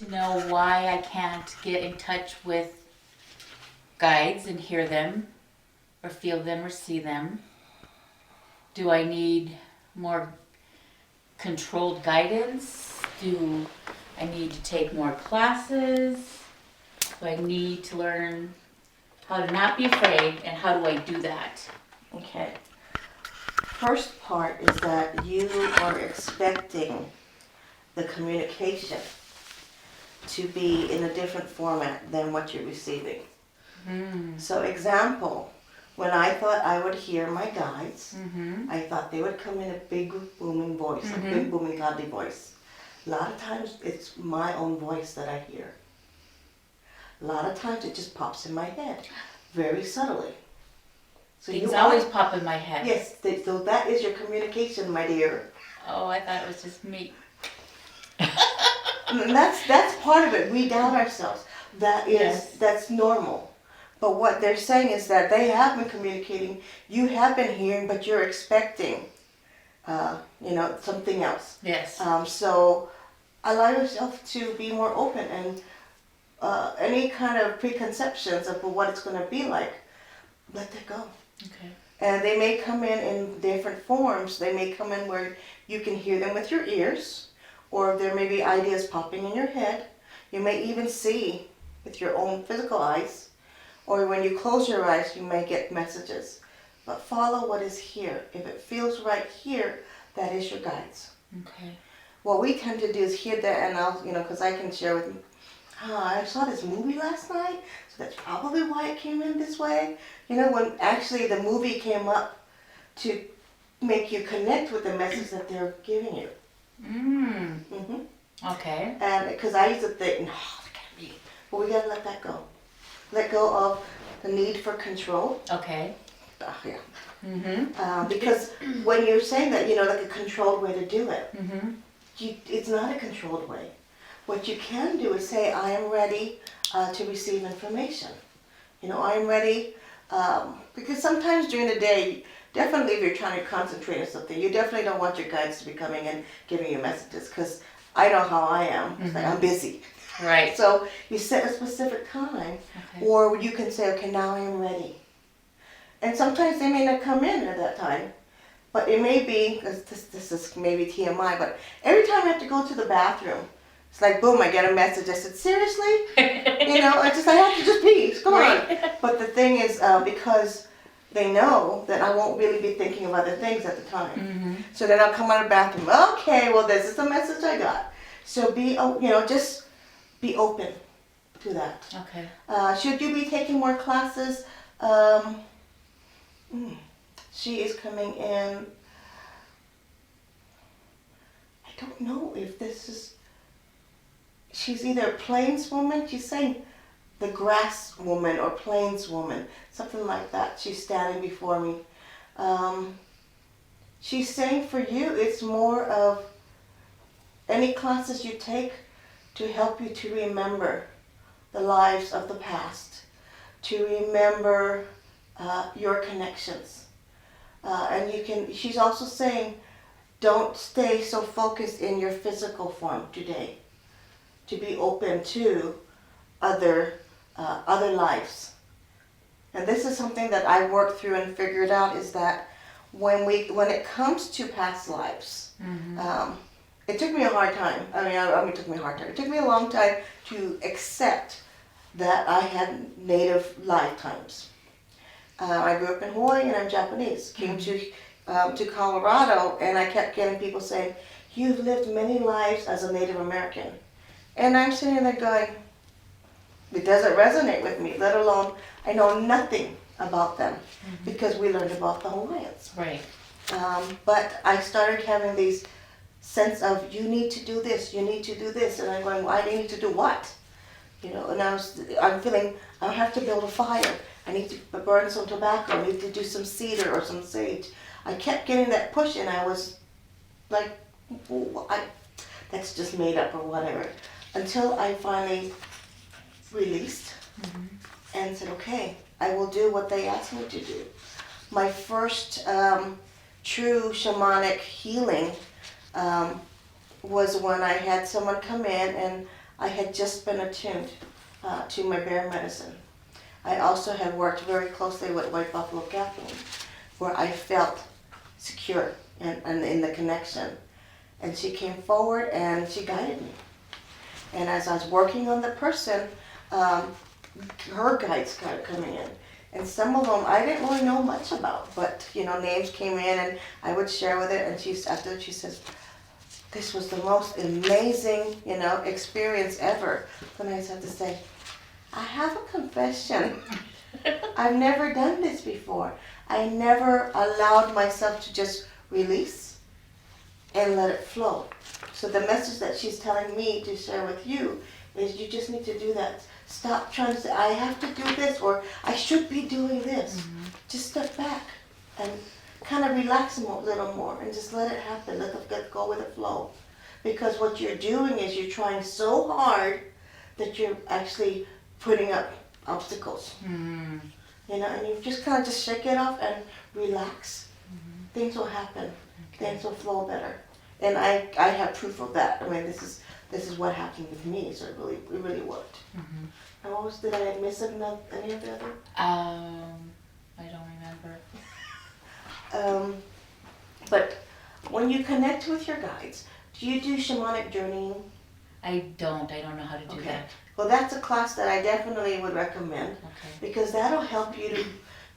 to know why I can't get in touch with guides and hear them or feel them or see them? Do I need more controlled guidance? Do I need to take more classes? Do I need to learn how to not be afraid, and how do I do that? Okay. First part is that you are expecting the communication to be in a different format than what you're receiving. So example, when I thought I would hear my guides, I thought they would come in a big booming voice, a big booming godly voice. A lot of times it's my own voice that I hear. A lot of times it just pops in my head, very subtly. So Things always pop in my head. Yes, so that is your communication, my dear. Oh, I thought it was just me. And that's part of it. We doubt ourselves. That's normal. But what they're saying is that they have been communicating, you have been hearing, but you're expecting, something else. Yes. So allow yourself to be more open, and any kind of preconceptions of what it's going to be like, let that go. Okay. And they may come in different forms. They may come in where you can hear them with your ears, or there may be ideas popping in your head. You may even see with your own physical eyes, or when you close your eyes, you may get messages. But follow what is here. If it feels right here, that is your guides. Okay. What we tend to do is hear that, and I'll, because I can share with them, I saw this movie last night, so that's probably why it came in this way. When actually the movie came up to make you connect with the message that they're giving you. Okay. And because I used to think, no, that can't be. But we gotta let that go. Let go of the need for control. Okay. Yeah. Because when you're saying that, like a controlled way to do it, it's not a controlled way. What you can do is say, I am ready to receive information. I am ready, because sometimes during the day, definitely if you're trying to concentrate on something, you definitely don't want your guides to be coming and giving you messages, because I know how I am. It's like, I'm busy. Right. So you set a specific time, or you can say, okay, now I am ready. And sometimes they may not come in at that time, but it may be, because this is maybe TMI, but every time I have to go to the bathroom, it's like, boom, I get a message. I said, seriously? I have to just pee. Come on. But the thing is, because they know that I won't really be thinking of other things at the time. So then I'll come out of the bathroom. Okay, well, this is the message I got. So just be open to that. Okay. Should you be taking more classes? She is coming in. I don't know if this is. She's either a plains woman. She's saying the grass woman or plains woman, something like that. She's standing before me. She's saying for you, it's more of any classes you take to help you to remember the lives of the past, to remember your connections. She's also saying, don't stay so focused in your physical form today, to be open to other lives. And this is something that I worked through and figured out, is that when it comes to past lives, it took me a hard time. It took me a hard time. It took me a long time to accept that I had native lifetimes. I grew up in Hawaii and I'm Japanese. Came to Colorado, and I kept getting people saying, you've lived many lives as a Native American. And I'm sitting there going, it doesn't resonate with me, let alone I know nothing about them, because we learned about the Hawaiians. Right. But I started having these sense of, you need to do this, you need to do this. And I'm going, why do you need to do what? And I'm feeling, I have to build a fire. I need to burn some tobacco. I need to do some cedar or some sage. I kept getting that push, and I was like, that's just made up or whatever. Until I finally released and said, okay, I will do what they asked me to do. My first true shamanic healing was when I had someone come in, and I had just been attuned to my bear medicine. I also had worked very closely with White Buffalo Kathleen, where I felt secure and in the connection. And she came forward and she guided me. And as I was working on the person, her guides started coming in. And some of them I didn't really know much about, but names came in and I would share with it. And she says, "This was the most amazing, experience ever." Then I just have to say, "I have a confession. I've never done this before. I never allowed myself to just release and let it flow." So the message that she's telling me to share with you is you just need to do that. Stop trying to say, "I have to do this," or "I should be doing this." Mm-hmm. Just step back and kind of relax a little more and just let it happen. Let go with the flow. Because what you're doing is you're trying so hard that you're actually putting up obstacles. Mm-hmm. And you just kind of just shake it off and relax. Mm-hmm. Things will happen. Okay. Things will flow better. And I have proof of that. I mean, this is what happened with me. So it really worked. Mm-hmm. And did I miss any of the other? I don't remember. But when you connect with your guides, do you do shamanic journeying? I don't know how to do that. Well, that's a class that I definitely would recommend. Okay. Because that'll help you to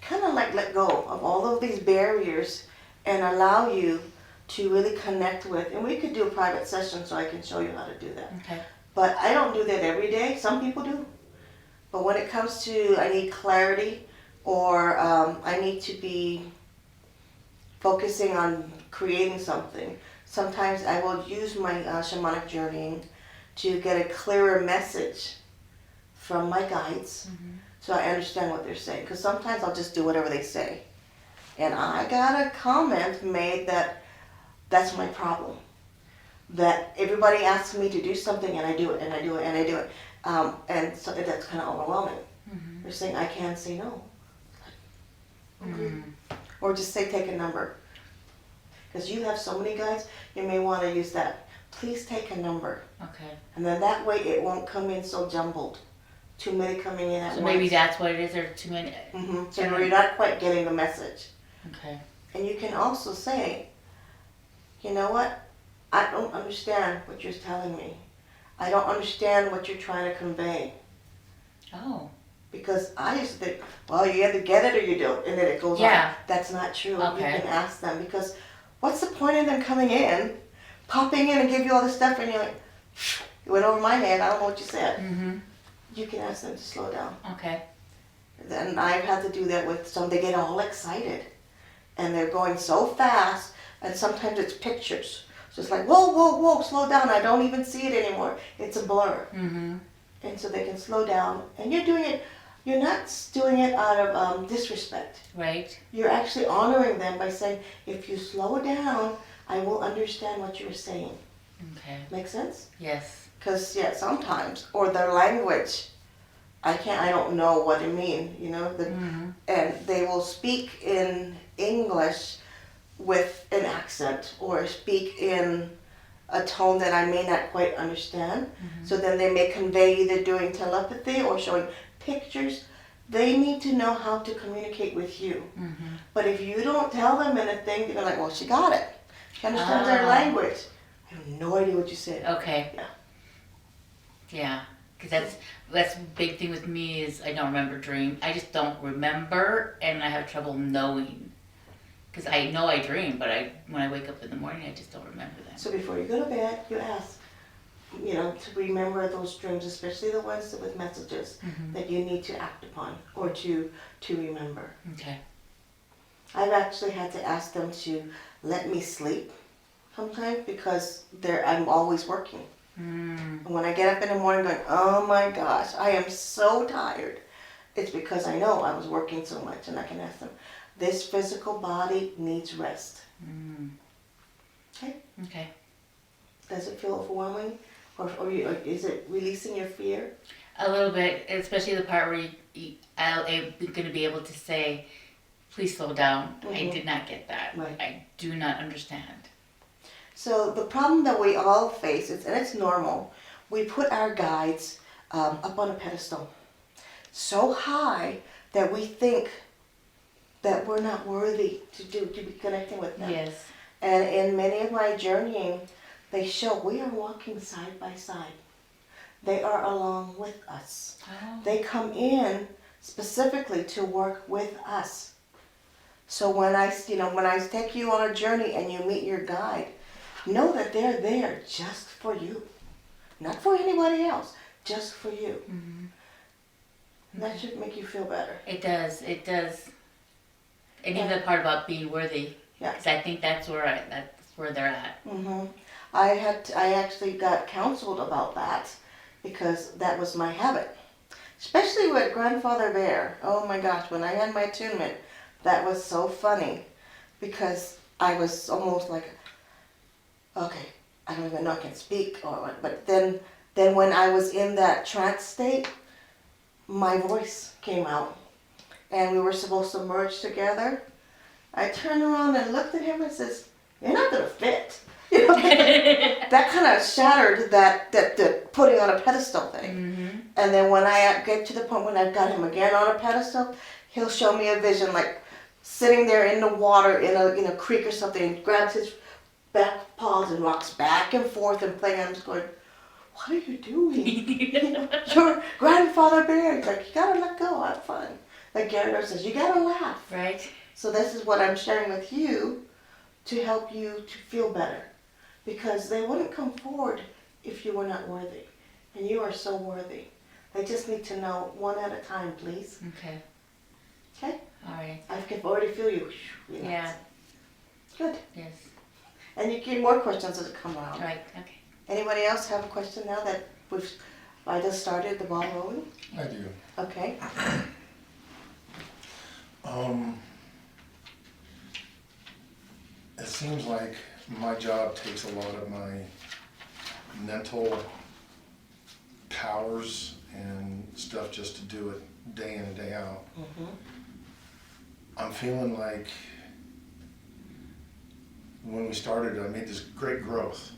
kind of like let go of all of these barriers and allow you to really connect with, and we could do a private session so I can show you how to do that. Okay. But I don't do that every day. Some people do. But when it comes to I need clarity or I need to be focusing on creating something, sometimes I will use my shamanic journeying to get a clearer message from my guides. Mm-hmm. So I understand what they're saying. Because sometimes I'll just do whatever they say. And I got a comment made that's my problem. That everybody asks me to do something and I do it and I do it and I do it. And so that's kind of overwhelming. Mm-hmm. They're saying I can't say no. Okay. Mm-hmm. Or just say take a number. Because you have so many guides, you may want to use that. Please take a number. Okay. And then that way it won't come in so jumbled. Too many coming in at once. So maybe that's what it is, or too many. Mm-hmm. So you're not quite getting the message. Okay. And you can also say, you know what? I don't understand what you're telling me. I don't understand what you're trying to convey. Oh. Because I used to think, well, you either get it or you don't, and then it goes on. That's not true. Okay. You can ask them, because what's the point of them coming in, popping in and give you all this stuff, and you're like, it went over my head, I don't know what you said. Mm-hmm. You can ask them to slow down. Okay. Then I've had to do that with some, they get all excited. And they're going so fast, and sometimes it's pictures. So it's like, whoa, whoa, whoa, slow down. I don't even see it anymore. It's a blur. Mm-hmm. And so they can slow down. And you're not doing it out of disrespect. Right. You're actually honoring them by saying, if you slow down, I will understand what you're saying. Okay. Make sense? Yes. Because, sometimes, or their language, I don't know what it means, mm-hmm. And they will speak in English with an accent or speak in a tone that I may not quite understand. Mm-hmm. So then they may convey either doing telepathy or showing pictures. They need to know how to communicate with you. Mm-hmm. But if you don't tell them anything, they're like, well, she got it. She understands their language. I have no idea what you said. Okay. Yeah. Yeah. Because that's a big thing with me is I don't remember dream. I just don't remember, and I have trouble knowing. Because I know I dream, but when I wake up in the morning, I just don't remember that. So before you go to bed, you ask, to remember those dreams, especially the ones with messages mm-hmm. that you need to act upon or to remember. Okay. I've actually had to ask them to let me sleep sometimes because I'm always working. Mm. And when I get up in the morning going, oh my gosh, I am so tired, it's because I know I was working so much, and I can ask them, this physical body needs rest. Mm. Okay? Okay. Does it feel overwhelming? Or is it releasing your fear? A little bit, especially the part where I'm going to be able to say, please slow down. Mm-hmm. I did not get that. Right. I do not understand. So the problem that we all face, and it's normal, we put our guides up on a pedestal so high that we think that we're not worthy to be connecting with them. Yes. And in many of my journeying, they show we are walking side by side. They are along with us. Oh. They come in specifically to work with us. So when I take you on a journey and you meet your guide, know that they're there just for you. Not for anybody else, just for you. Mm-hmm. That should make you feel better. It does. It does. And even the part about being worthy. Yeah. Because I think that's where they're at. Mm-hmm. I actually got counseled about that because that was my habit. Especially with Grandfather Bear. Oh my gosh, when I had my attunement, that was so funny because I was almost like, okay, I don't even know I can speak or what. But then when I was in that trance state, my voice came out and we were supposed to merge together. I turned around and looked at him and says, "You're not gonna fit." You know, that kind of shattered that putting on a pedestal thing. Mm-hmm. And then when I get to the point when I've got him again on a pedestal, he'll show me a vision like sitting there in the water in a creek or something, and grabs his back paws and rocks back and forth and playing. I'm just going, "What are you doing?" You know, your Grandfather Bear. He's like, "You gotta let go, have fun." Like Gary says, "You gotta laugh." Right. So this is what I'm sharing with you to help you to feel better. Because they wouldn't come forward if you were not worthy. And you are so worthy. They just need to know one at a time, please. Okay. Okay? All right. I can already feel you. Relax. Yeah. Good. Yes. And you get more questions as it come around. All right. Okay. Anybody else have a question now that I just started the ball rolling? I do. Okay. It seems like my job takes a lot of my mental powers and stuff just to do it day in and day out. Mm-hmm. I'm feeling like when we started, I made this great growth.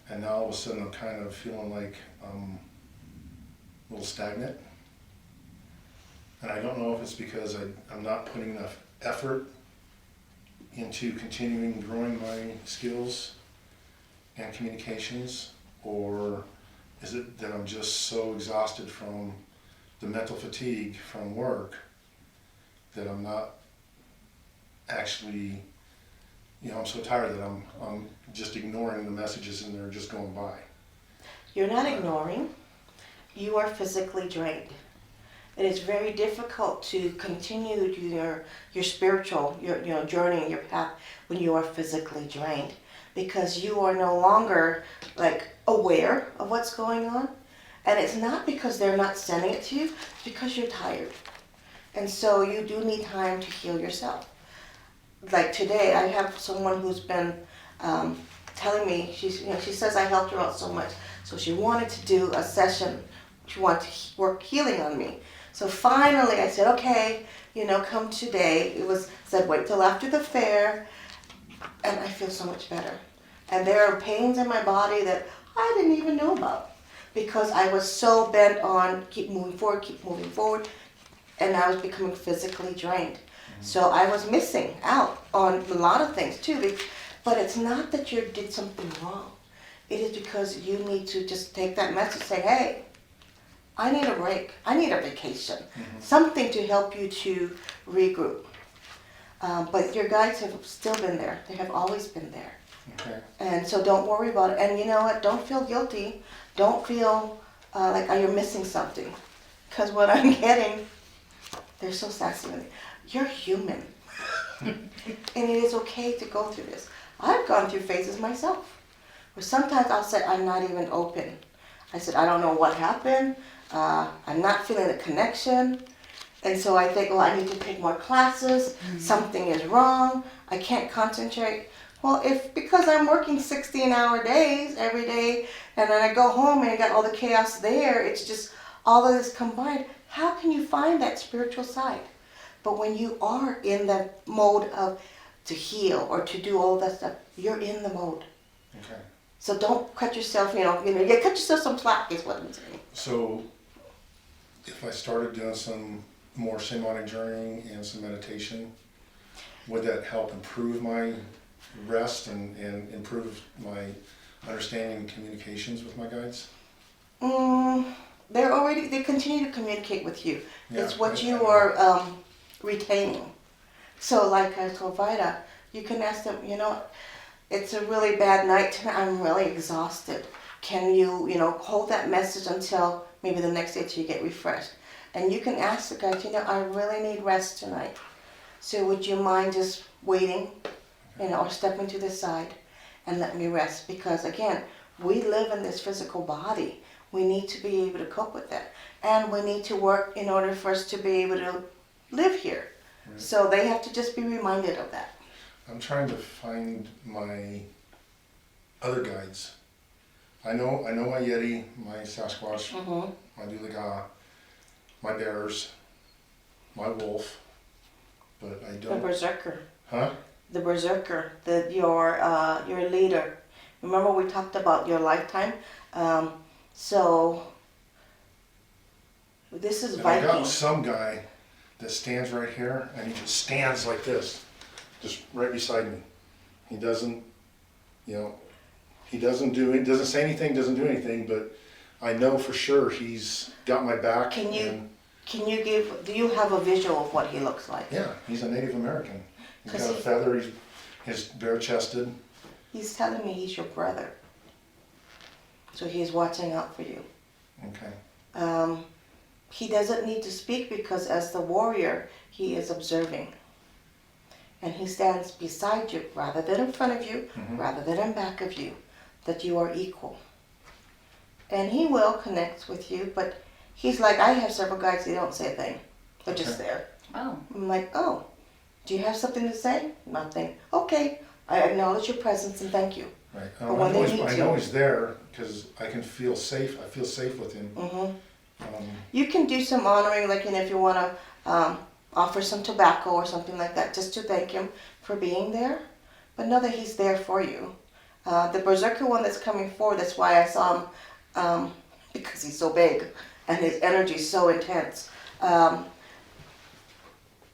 And now all of a sudden I'm kind of feeling like I'm a little stagnant. And I don't know if it's because I'm not putting enough effort into continuing growing my skills and communications, or is it that I'm just so exhausted from the mental fatigue from work that I'm not actually, I'm so tired that I'm just ignoring the messages and they're just going by. You're not ignoring. You are physically drained. It is very difficult to continue your spiritual, your journey and your path when you are physically drained, because you are no longer like aware of what's going on. And it's not because they're not sending it to you, it's because you're tired. And so you do need time to heal yourself. Like today, I have someone who's been telling me, she says I helped her out so much. So she wanted to do a session. She wanted to work healing on me. So finally I said, okay, come today. Said wait till after the fair. And I feel so much better. And there are pains in my body that I didn't even know about, because I was so bent on keep moving forward. And I was becoming physically drained. Mm-hmm. So I was missing out on a lot of things too. But it's not that you did something wrong. It is because you need to just take that message and say, hey, I need a break. I need a vacation. Mm-hmm. Something to help you to regroup. But your guides have still been there. They have always been there. Okay. And so don't worry about it. And you know what? Don't feel guilty. Don't feel like you're missing something. Because what I'm getting, they're so sassy with me. You're human. And it is okay to go through this. I've gone through phases myself, where sometimes I'll say I'm not even open. I said, I don't know what happened. I'm not feeling the connection. And so I think, well, I need to take more classes. Mm-hmm. Something is wrong. I can't concentrate. Well, because I'm working 16-hour days every day, and then I go home and I got all the chaos there, it's just all of this combined. How can you find that spiritual side? But when you are in the mode of to heal or to do all that stuff, you're in the mode. Okay. So don't cut yourself, you cut yourself some slack is what I'm saying. So if I started doing some more shamanic journeying and some meditation, would that help improve my rest and improve my understanding and communications with my guides? They continue to communicate with you. Yeah, It's what I you know. are retaining. So like I told Vida, you can ask them, it's a really bad night tonight. I'm really exhausted. Can you, hold that message until maybe the next day till you get refreshed? And you can ask the guys, I really need rest tonight. So would you mind just waiting, or stepping to the side and let me rest? Because again, we live in this physical body. We need to be able to cope with that. And we need to work in order for us to be able to live here. Right. So they have to just be reminded of that. I'm trying to find my other guides. I know my Yeti, my Sasquatch, Mm-hmm. my Dulaga, my bears, my wolf, but I The don't. berserker. Huh? The berserker, your leader. Remember we talked about your lifetime? So this is And I got Viking. some guy that stands right here, and he just stands like this, just right beside me. He doesn't, he doesn't say anything, doesn't do anything, but I know for sure he's got my back. Can you- and- Do you have a visual of what he looks like? Yeah, he's a Native American. He's 'Cause got a he- feather, he's bare chested. He's telling me he's your brother. So he's watching out for you. Okay. He doesn't need to speak because as the warrior, he is observing. And he stands beside you rather than in front of you, Mhm. rather than in back of you, that you are equal. And he will connect with you, but he's like, I have several guys, they don't say a thing. They're just Okay. there. Oh, I'm like, oh, do you have something to say? Nothing. Okay, I acknowledge your presence and thank you. Right. But when they need I to- know he's there because I can feel safe. I feel safe with him. hmm Um, You can do some honoring, like, if you want to offer some tobacco or something like that, just to thank him for being there. But know that he's there for you. The berserker one that's coming forward, that's why I saw him, because he's so big and his energy is so intense.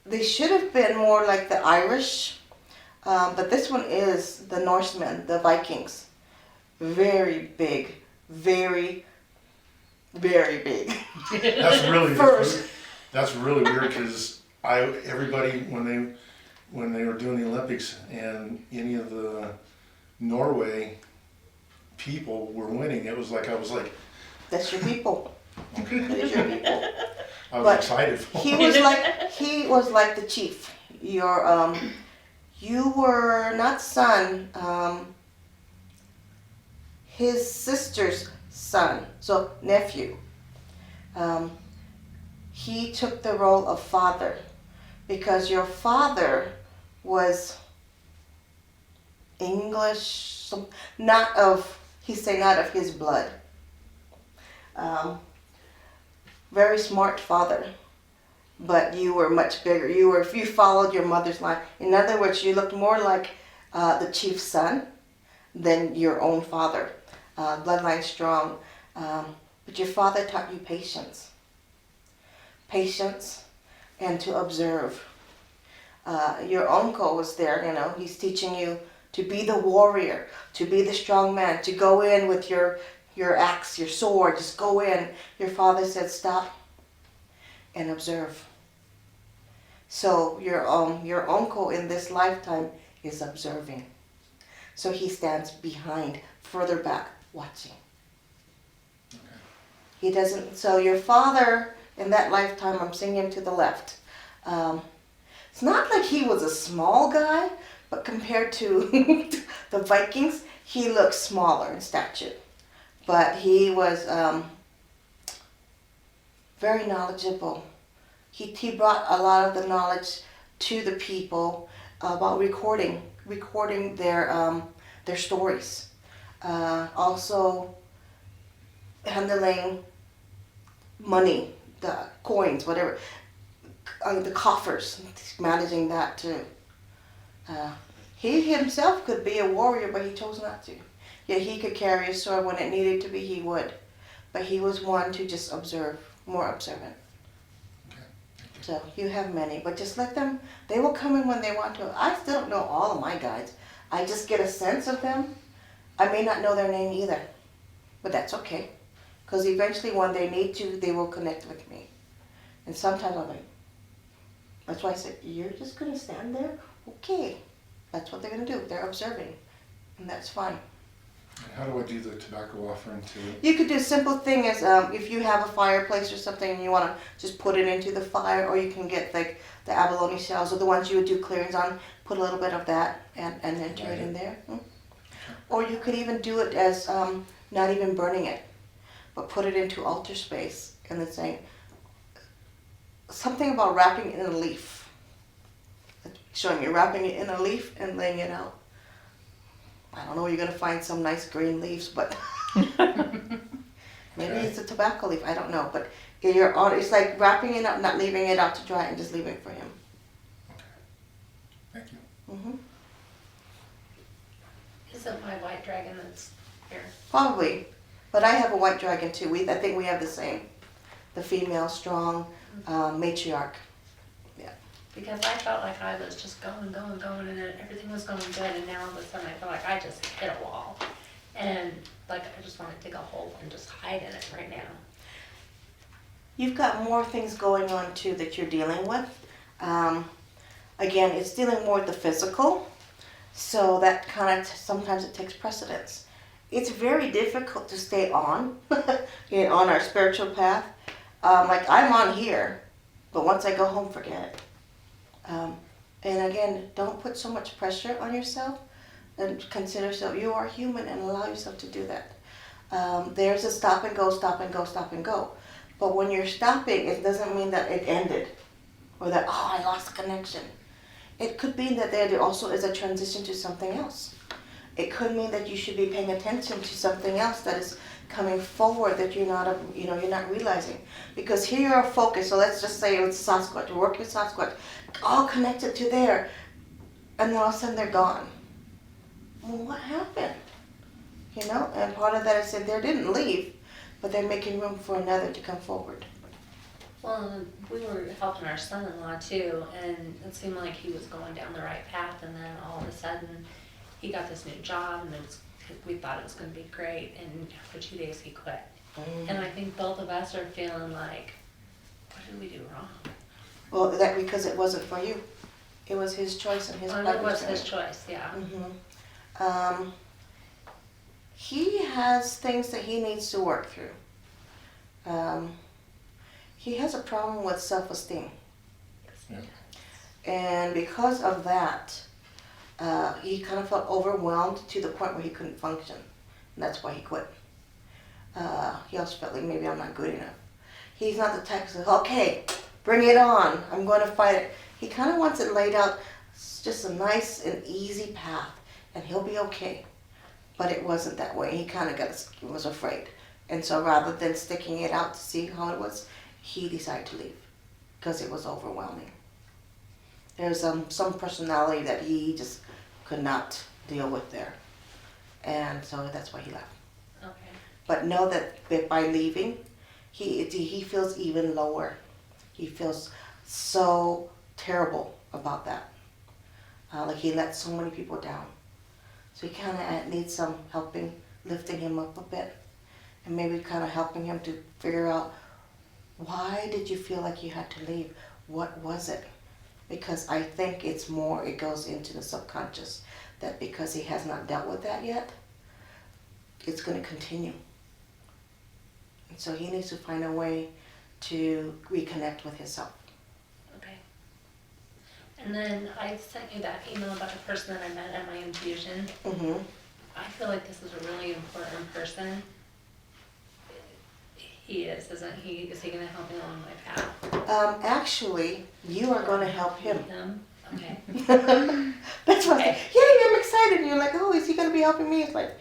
They should have been more like the Irish, but this one is the Norsemen, the Vikings. Very big, very, very big. that's really First. That's really weird because everybody when they were doing the Olympics and any of the Norway people were winning, it was like I was like That's your people. That is your people. I was But excited for He him. was like the chief. You were not son, his sister's son, so nephew. He took the role of father because your father was English, not of his blood. Very smart father, but you were much bigger. You followed your mother's line. In other words, you looked more like the chief's son than your own father. Bloodline strong, but your father taught you patience, and to observe. Your uncle was there. He's teaching you to be the warrior, to be the strong man, to go in with your axe, your sword, just go in. Your father said stop and observe. So your uncle in this lifetime is observing. So he stands behind, further back, watching. He doesn't, so your father in that lifetime, I'm seeing him to the left. It's not like he was a small guy, but compared to the Vikings, he looks smaller in stature. But he was very knowledgeable. He brought a lot of the knowledge to the people about recording their stories. Also handling money, the coins, whatever, the coffers, managing that too. He himself could be a warrior, but he chose not to. Yeah, he could carry a sword when it needed to be, he would. But he was one to just observe, more observant. Okay. So you have many, but just let them, they will come in when they want to. I still don't know all of my guides. I just get a sense of them. I may not know their name either, but that's okay. Because eventually when they need to, they will connect with me. And sometimes I'm like, that's why I said, you're just going to stand there? Okay. That's what they're going to do. They're observing. And that's fine. And how do I do the tobacco offering too? You could do a simple thing as if you have a fireplace or something and you want to just put it into the fire, or you can get like the abalone shells or the ones you would do clearings on, put a little bit of that and enter it in there. Or you could even do it as not even burning it, but put it into altar space and then saying something about wrapping it in a leaf. Showing you wrapping it in a leaf and laying it out. I don't know where you're going to find some nice green leaves, but maybe it's a tobacco leaf. I don't know. But it's like wrapping it up, not leaving it out to dry and just leaving it for him. Okay. Thank you. Hmm. Is it my white dragon that's here? Probably. But I have a white dragon too. I think we have the same. The female, strong matriarch. Because I felt like I was just going, and everything was going good, and now all of a sudden I feel like I just hit a wall. And like I just want to dig a hole and just hide in it right now. You've got more things going on too that you're dealing with. Again, it's dealing more with the physical. So that kind of, sometimes it takes precedence. It's very difficult to stay on, on our spiritual path. Like I'm on here, but once I go home, forget it. And again, don't put so much pressure on yourself, and consider yourself, you are human, and allow yourself to do that. There's a stop and go, stop and go, stop and go. But when you're stopping, it doesn't mean that it ended, or that, I lost the connection. It could mean that there also is a transition to something else. It could mean that you should be paying attention to something else that is coming forward that you're not realizing. Because here you're focused. So let's just say it's Sasquatch. We're working with Sasquatch, all connected to there, and then all of a sudden they're gone. Well, what happened? And part of that is that they didn't leave, but they're making room for another to come forward. Well, we were helping our son-in-law too, and it seemed like he was going down the right path, and then all of a sudden he got this new job, and we thought it was going to be great, and after 2 days he quit. And I think both of us are feeling like, what did we do wrong? Well, that because it wasn't for you. It was his choice and his Well, it was his choice, yeah. Mm-hmm. He has things that he needs to work through. He has a problem with self-esteem. Yeah. And because of that, he kind of felt overwhelmed to the point where he couldn't function. And that's why he quit. He also felt like maybe I'm not good enough. He's not the type who says, okay, bring it on. I'm going to fight it. He kind of wants it laid out, just a nice and easy path, and he'll be okay. But it wasn't that way. He kind of was afraid. And so rather than sticking it out to see how it was, he decided to leave because it was overwhelming. There's some personality that he just could not deal with there. And so that's why he left. Okay. But know that by leaving, he feels even lower. He feels so terrible about that. Like he let so many people down. So he kind of needs some helping, lifting him up a bit. And maybe kind of helping him to figure out, why did you feel like you had to leave? What was it? Because I think it goes into the subconscious, that because he has not dealt with that yet, it's going to continue. And so he needs to find a way to reconnect with himself. Okay. And then I sent you that email about the person that I met at my infusion. Mm-hmm. I feel like this is a really important person. He is, isn't he? Is he going to help me along my path? Actually, you are going to help him. Him? Okay. That's why I said, Okay. yay, I'm excited. And you're like, oh, is he going to be helping me? It's like,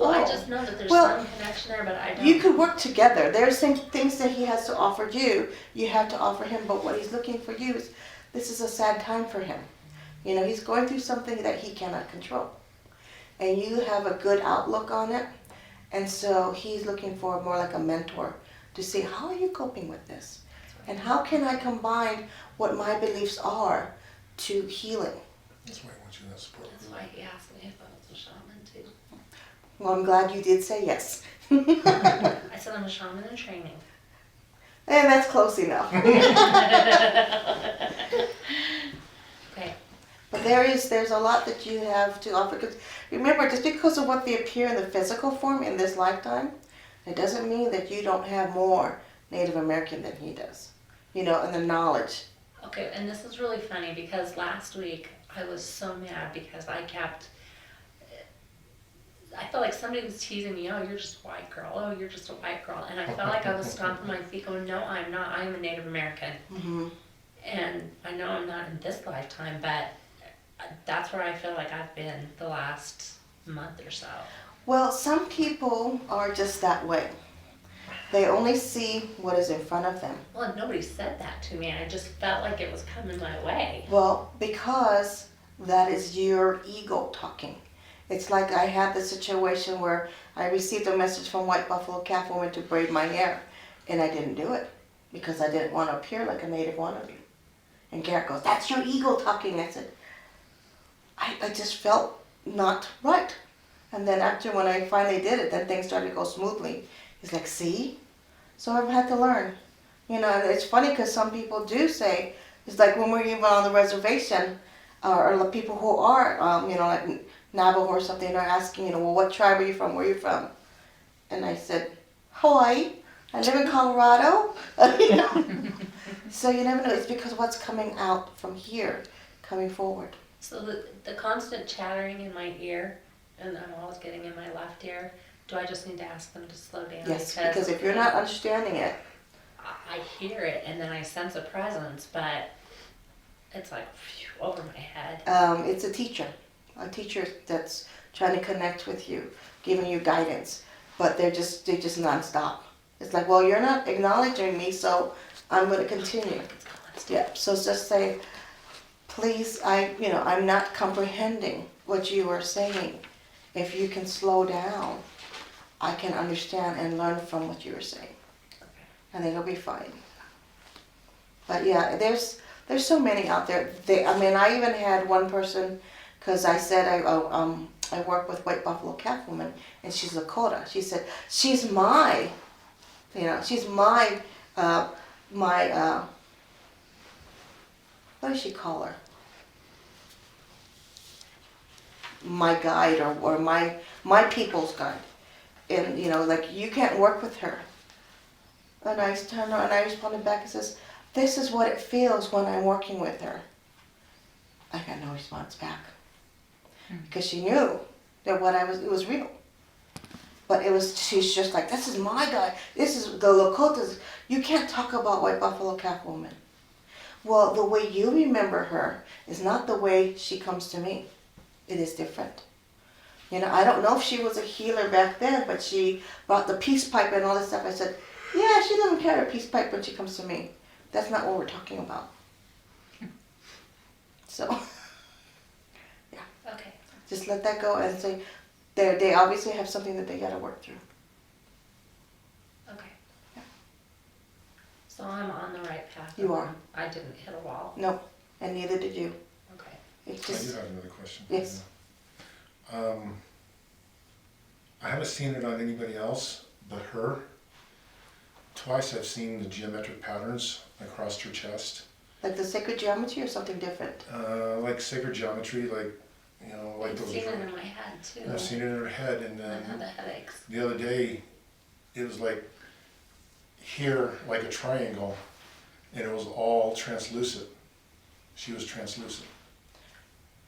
Well, I oh. just know that there's Well, some connection there, but I don't. You could work together. There's some things that he has to offer you. You have to offer him. But what he's looking for you is, this is a sad time for him. He's going through something that he cannot control. and you have a good outlook on it. And so he's looking for more like a mentor to see, how are you coping with this? And how can I combine what my beliefs are to healing? That's why I want you in that support That's group. why he asked me if I was a shaman too. Well, I'm glad you did say yes. I said I'm a shaman in training. And that's close enough. Okay. But there's a lot that you have to offer. Because remember, just because of what they appear in the physical form in this lifetime, it doesn't mean that you don't have more Native American than he does. You know, and the knowledge. Okay, and this is really funny because last week I was so mad because I felt like somebody was teasing me, oh, you're just a white girl, oh, you're just a white girl. And I felt like I was stomping my feet going, no, I'm not, I'm a Native American. Mm-hmm. And I know I'm not in this lifetime, but that's where I feel like I've been the last month or so. Well, some people are just that way. They only see what is in front of them. Well, nobody said that to me. I just felt like it was coming my way. Well, because that is your ego talking. It's like I had the situation where I received a message from White Buffalo Calf Woman to braid my hair, and I didn't do it because I didn't want to appear like a native wannabe. And Garrett goes, that's your ego talking. I said, I just felt not right. And then after when I finally did it, then things started to go smoothly. He's like, see? So I've had to learn. You know, and it's funny because some people do say, it's like when we're even on the reservation, or the people who are, you know, like Navajo or something, are asking, you know, well, what tribe are you from? Where are you from? And I said, Hawaii. I live in Colorado. You know? So you never know. It's because what's coming out from here, coming forward. So the constant chattering in my ear, and I'm always getting in my left ear, do I just need to ask them to slow down? Yes, because if you're not understanding it, I hear it and then I sense a presence, but it's like phew, over my head. it's a teacher that's trying to connect with you, giving you guidance, but they're just nonstop. It's like, well, you're not acknowledging me, so I'm going to continue. Yeah, so just say, please, I'm not comprehending what you are saying. If you can slow down, I can understand and learn from what you are saying. And then it'll be fine. But yeah, there's so many out there. I even had one person, because I said I work with White Buffalo Calf Woman, and she's Lakota. She said, she's my what does she call her? My guide or my people's guide. And like, you can't work with her. And I turned around and I responded back and says, this is what it feels when I'm working with her. I got no response back. Because she knew that it was real. But she's just like, this is my guy. This is the Lakotas. You can't talk about White Buffalo Calf Woman. Well, the way you remember her is not the way she comes to me. It is different. I don't know if she was a healer back then, but she brought the peace pipe and all this stuff. I said, yeah, she doesn't carry a peace pipe when she comes to me. That's not what we're talking about. So, yeah. Okay. Just let that go and say, they obviously have something that they got to work through. Okay. Yeah. So I'm on the right path. You are. I didn't hit a wall. No, and neither did you. Okay. It's I just, do have another question. Yes. I haven't seen it on anybody else but her. Twice I've seen the geometric patterns across her chest. like the sacred geometry or something different. Like sacred geometry, like I've those. seen it in my head too. I've seen it in her head, and I had the headaches. the other day, it was like here, like a triangle, and it was all translucent. She was translucent.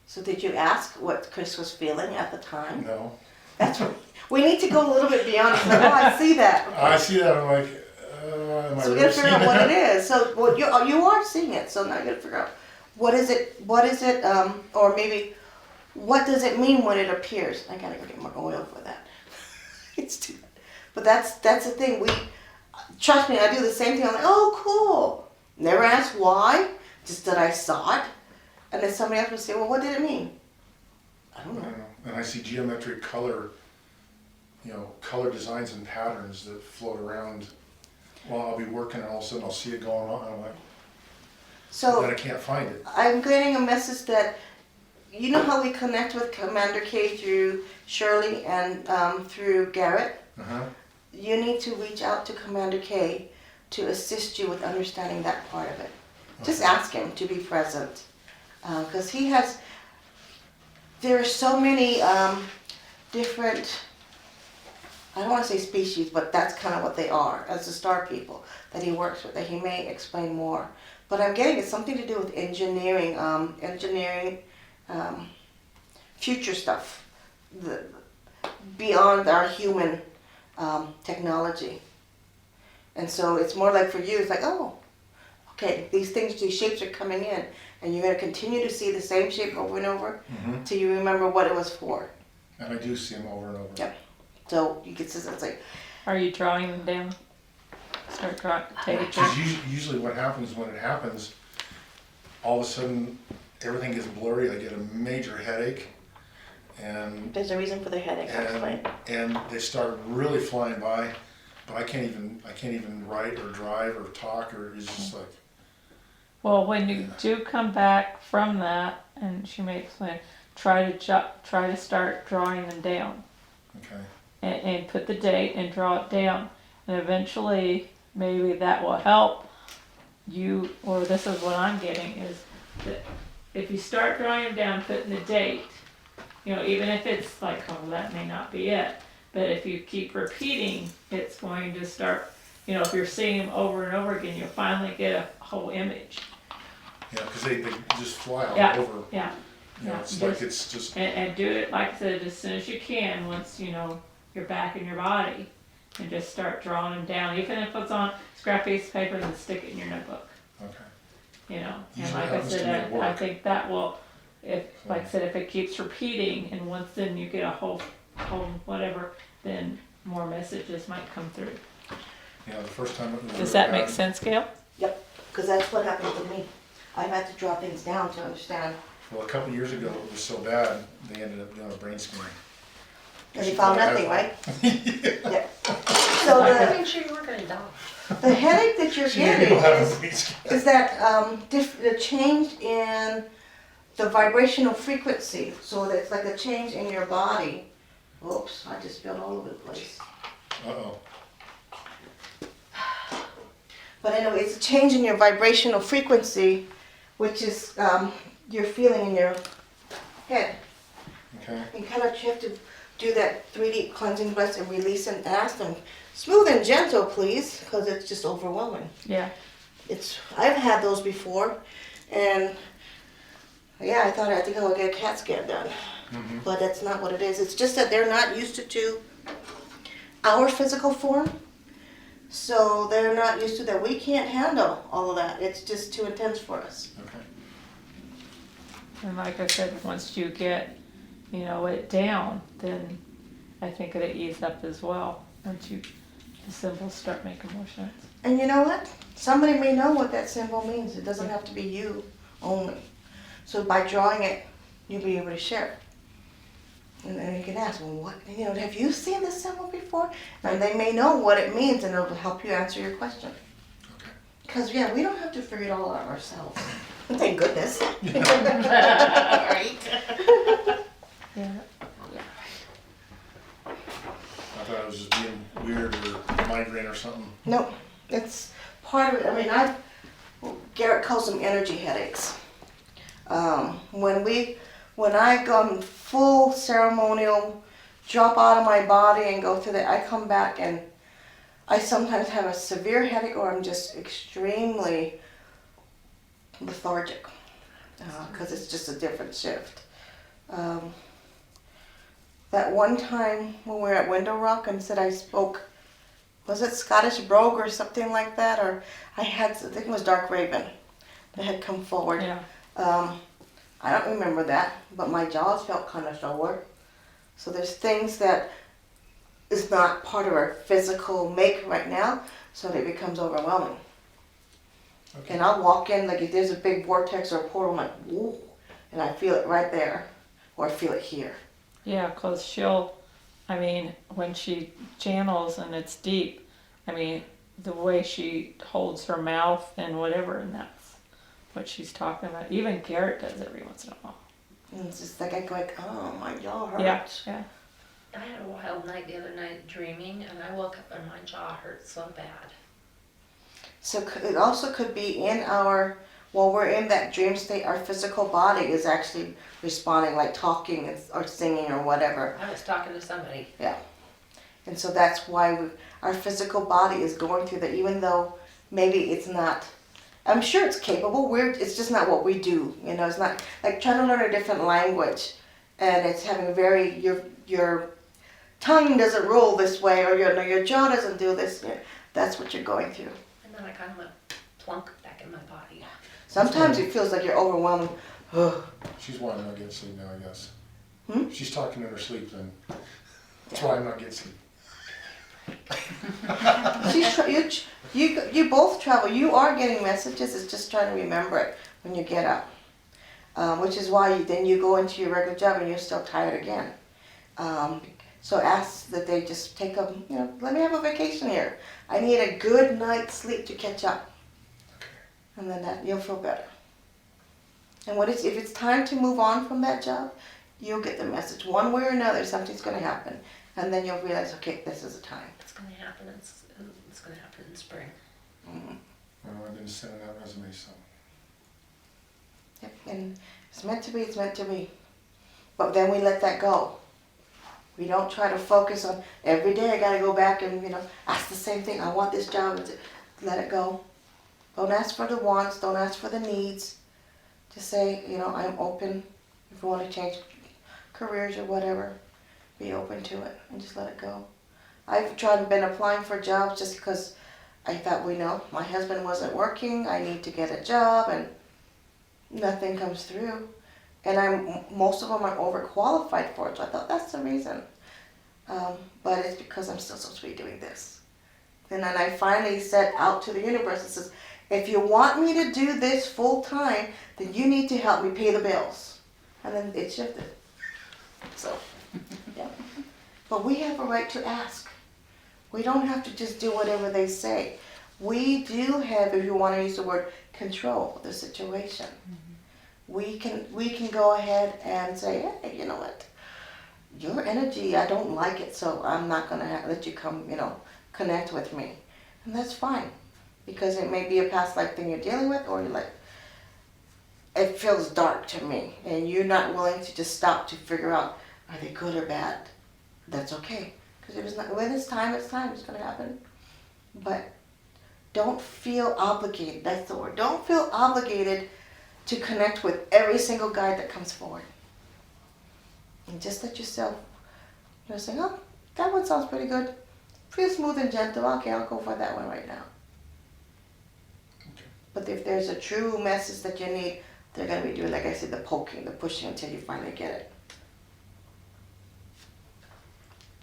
So did you ask what Chris was feeling at the time? No. That's what, we need to go a little bit beyond. Oh, I see that. I see that. I'm like, am I So we really gotta figure seeing out what that? it is. So you are seeing it. So now you gotta figure out what is it, or maybe what does it mean when it appears? I gotta go get more oil for that. It's too bad. But that's the thing. Trust me, I do the same thing. I'm like, oh, cool. Never asked why, just that I saw it. And then somebody else would say, well, what did it mean? I don't I know. don't know. and I see geometric color, color designs and patterns that float around while I'll be working, and all of a sudden I'll see it going on, and I'm like, So then I can't find it. I'm getting a message that, you know how we connect with Commander K through Shirley and through Garrett? Uh-huh. You need to reach out to Commander K to assist you with understanding that part of it. Just Okay. ask him to be present. Because there are so many different, I don't want to say species, but that's kind of what they are as the star people that he works with, that he may explain more. But I'm getting it's something to do with engineering, future stuff, beyond our human technology. And so it's more like for you, it's like, oh, okay, these shapes are coming in, and you're going to continue to see the same shape over and over Mm-hmm. till you remember what it was for. And I do see them over and over. Yep. So you can see it's like, Are you drawing them down? Start drawing, take a Because picture. usually what happens when it happens, all of a sudden everything gets blurry. I get a major headache, and there's a reason for the headache. I'll explain. and they start really flying by, but I can't even write or drive or talk, or it's just like, Well, when you do come back from that, and she may explain, try to start drawing them down, okay, and put the date and draw it down, and eventually maybe that will help you. Or this is what I'm getting is that if you start drawing them down, putting the date, even if it's like, oh, that may not be it, but if you keep repeating, it's going to start. If you're seeing them over and over again, you'll finally get a whole image. yeah, because they just fly all Yeah. over. Yeah. Yeah, It's like it's just And do it, like I said, as soon as you can, once you're back in your body, and just start drawing them down, even if it's on scrap piece of paper, and stick it in your notebook. okay. And Usually like I happens to me said, at I work. think that will, if it keeps repeating, and once then you get a whole whatever, then more messages might come through. Yeah, the first time it was Does really that make bad. sense, Gail? Yep. Because that's what happened to me. I had to draw things down to understand. Well, a couple of years ago, it was so bad, they ended up doing a brain scan. And you found nothing, right? Yeah. I So wanted to make sure you weren't gonna die. the headache that you're She didn't getting even have a is brain scan. that the change in the vibrational frequency. So it's like a change in your body. Oops, I just spilled all over the place. Uh-oh. But anyway, it's a change in your vibrational frequency, which is you're feeling in your head. Okay. You kind of have to do that 3D cleansing breaths and release and ask them, smooth and gentle, please, because it's just overwhelming. Yeah. I've had those before, and yeah, I think I would get a CAT scan done, Mm-hmm. but that's not what it is. It's just that they're not used to our physical form, so they're not used to that. We can't handle all of that. It's just too intense for us. Okay. And like I said, once you get, it down, then I think it'll ease up as well. Once the symbols start making more sense. And you know what? Somebody may know what that symbol means. It doesn't have to be you only. So by drawing it, you'll be able to share it. And then you can ask, well, what, have you seen this symbol before? And they may know what it means, and it'll help you answer your question. Okay. Because, yeah, we don't have to figure it all out ourselves. Thank goodness. Right? Yeah. I thought I was just being weird or migraine or something. No, it's part of it. I mean, Garrett calls them energy headaches. When I go full ceremonial, drop out of my body and go through that, I come back and I sometimes have a severe headache, or I'm just extremely lethargic because it's just a different shift. That one time when we were at Window Rock and said I spoke, was it Scottish Brogue or something like that? Or I think it was Dark Raven that had come forward. Yeah. I don't remember that, but my jaws felt kind of sore. So there's things that is not part of our physical make right now, so that it becomes overwhelming. Okay. And I'll walk in, like if there's a big vortex or a portal, I'm like, ooh, and I feel it right there, or I feel it here. Yeah, 'cause I mean, when she channels and it's deep, I mean, the way she holds her mouth and whatever, and that's what she's talking about. Even Garrett does every once in a while. And it's just like I go like, oh, my jaw hurts. Yeah, yeah. I had a wild night the other night dreaming, and I woke up and my jaw hurt so bad. So it also could be in while we're in that dream state, our physical body is actually responding, like talking or singing or whatever. I was talking to somebody. And so that's why our physical body is going through that, even though maybe it's not, I'm sure it's capable, it's just not what we do. You know, it's not like trying to learn a different language and it's having your tongue doesn't roll this way or your jaw doesn't do this. That's what you're going through. And then I kind of went plunk back in my body. Sometimes it feels like you're overwhelmed. She's why I'm not getting sleep now, I guess. Hmm? She's talking in her sleep then. That's why I'm not getting sleep. You both travel. You are getting messages. It's just trying to remember it when you get up, which is why then you go into your regular job and you're still tired again. So ask that they just take let me have a vacation here. I need a good night's sleep to catch up, and then you'll feel better. And if it's time to move on from that job, you'll get the message one way or another. Something's going to happen, and then you'll realize, okay, this is the time. It's going to happen. It's going to happen in spring. Mm-hmm. Well, I've been sending out resumes, so. Yep. And it's meant to be. It's meant to be. But then we let that go. We don't try to focus on every day. I got to go back and ask the same thing. I want this job. Let it go. Don't ask for the wants. Don't ask for the needs. Just say, I'm open. If you want to change careers or whatever, be open to it and just let it go. I've been applying for jobs just because I thought, my husband wasn't working. I need to get a job, and nothing comes through. And most of them are overqualified for it, so I thought that's the reason. But it's because I'm still supposed to be doing this. And then I finally set out to the universe and says, if you want me to do this full time, then you need to help me pay the bills. And then it shifted. So, yeah. But we have a right to ask. We don't have to just do whatever they say. We do have, if you want to use the word, control the situation. Mm-hmm. We can go ahead and say, hey, you know what? Your energy, I don't like it, so I'm not going to let you come, connect with me. And that's fine. Because it may be a past life thing you're dealing with, or you're like, it feels dark to me, and you're not willing to just stop to figure out, are they good or bad? That's okay. Because when it's time, it's going to happen. But don't feel obligated. That's the word. Don't feel obligated to connect with every single guide that comes forward. And just let yourself, say, oh, that one sounds pretty good. Pretty smooth and gentle. Okay, I'll go for that one right now. Okay. But if there's a true message that you need, they're going to be doing, like I said, the poking, the pushing until you finally get it.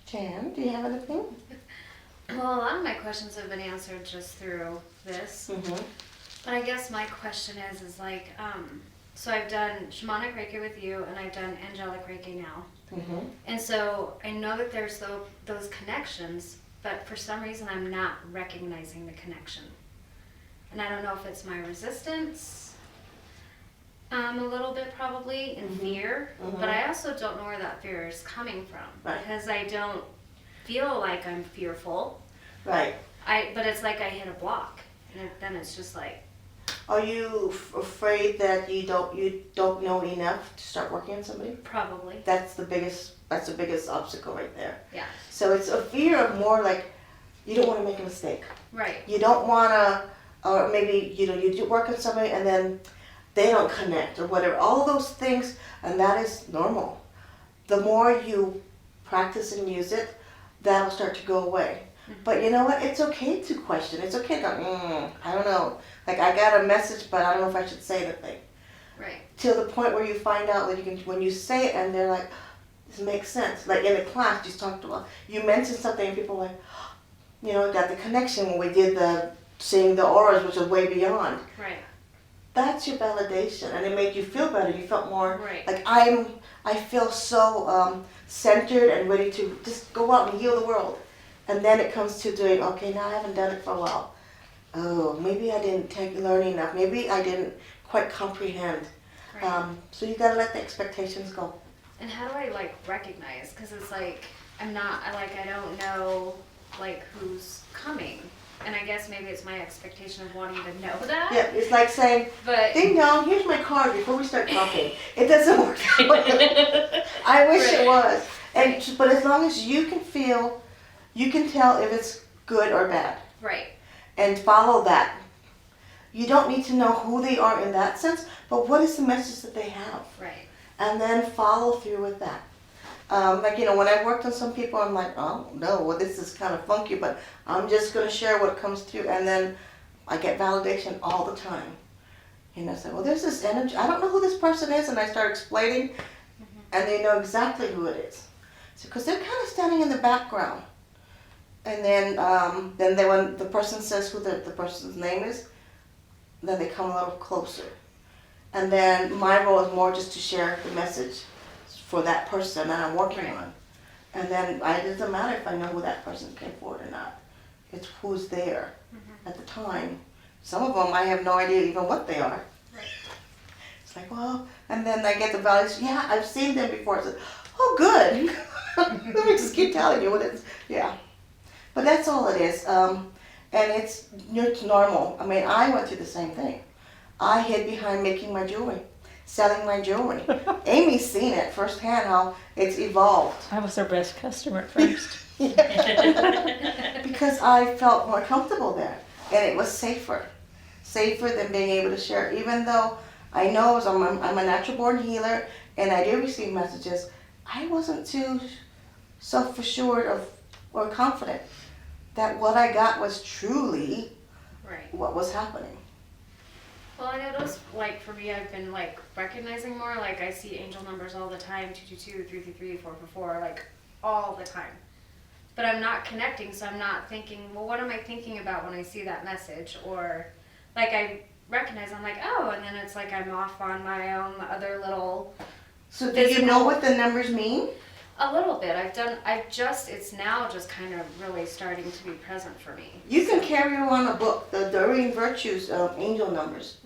Jan, do you have anything? Well, a lot of my questions have been answered just through this. Mm-hmm. But I guess my question is like, so I've done shamanic Reiki with you, and I've done angelic Reiki now. Mm-hmm. And so I know that there's those connections, but for some reason I'm not recognizing the connection. And I don't know if it's my resistance, a little bit probably, and fear, but I also don't know where that fear is coming from. Right. Because I don't feel like I'm fearful. Right. But it's like I hit a block, and then it's just like. Are you afraid that you don't know enough to start working on somebody? Probably. That's the biggest obstacle right there. Yeah. So it's a fear of more like you don't want to make a mistake. Right. You don't want to, or maybe you do work on somebody and then they don't connect or whatever. All those things, and that is normal. The more you practice and use it, that'll start to go away. But you know what? It's okay to question. It's okay to go, I don't know. Like, I got a message, but I don't know if I should say the thing. Right. Till the point where you find out that when you say it and they're like, this makes sense. Like in the class, you talked about, you mentioned something and people were like, got the connection when we did seeing the auras, which was way beyond. Right. that's your validation, and it made you feel better. You felt more Right. like I feel so centered and ready to just go out and heal the world. And then it comes to doing, okay, now I haven't done it for a while. Oh, maybe I didn't learn enough. Maybe I didn't quite comprehend. Right. So you gotta let the expectations go. And how do I like recognize? Because it's like I don't know like who's coming, and I guess maybe it's my expectation of wanting to know that. Yeah, it's like saying, But ding dong, here's my card before we start talking. It doesn't work that way. I wish it was. But as long as you can feel, you can tell if it's good or bad. right, And follow that. You don't need to know who they are in that sense, but what is the message that they have? right, And then follow through with that. When I worked on some people, I'm like, oh no, well this is kind of funky, but I'm just going to share what comes through. And then I get validation all the time. Say, well, there's this energy. I don't know who this person is, and I start explaining, and they know exactly who it is. Because they're kind of standing in the background. And then when the person says who the person's name is, then they come a little closer. And then my role is more just to share the message for that person that I'm working Right. on. And then it doesn't matter if I know who that person came forward or not. It's who's there at the time. Some of them I have no idea even what they are. right. It's like, well, and then I get the validation. Yeah, I've seen them before. I said, oh, good. Let me just keep telling you what it's. Yeah. But that's all it is. And it's normal. I mean, I went through the same thing. I hid behind making my jewelry, selling my jewelry. Amy's seen it firsthand how it's evolved. I was their best customer at first. Because I felt more comfortable there. And it was safer than being able to share. Even though I know I'm a natural born healer and I do receive messages, I wasn't too self-assured or confident that what I got was truly Right. what was happening. Well, I noticed, like, for me, I've been, like, recognizing more. Like, I see angel numbers all the time, 222, 333, 444, like, all the time. But I'm not connecting, so I'm not thinking, well, what am I thinking about when I see that message? Or, like, I recognize, I'm like, oh, and then it's like I'm off on my own other little, So do you know what the numbers mean? a little bit. It's now just kind of really starting to be present for me. You can carry around a book, the Doreen Virtue's angel numbers.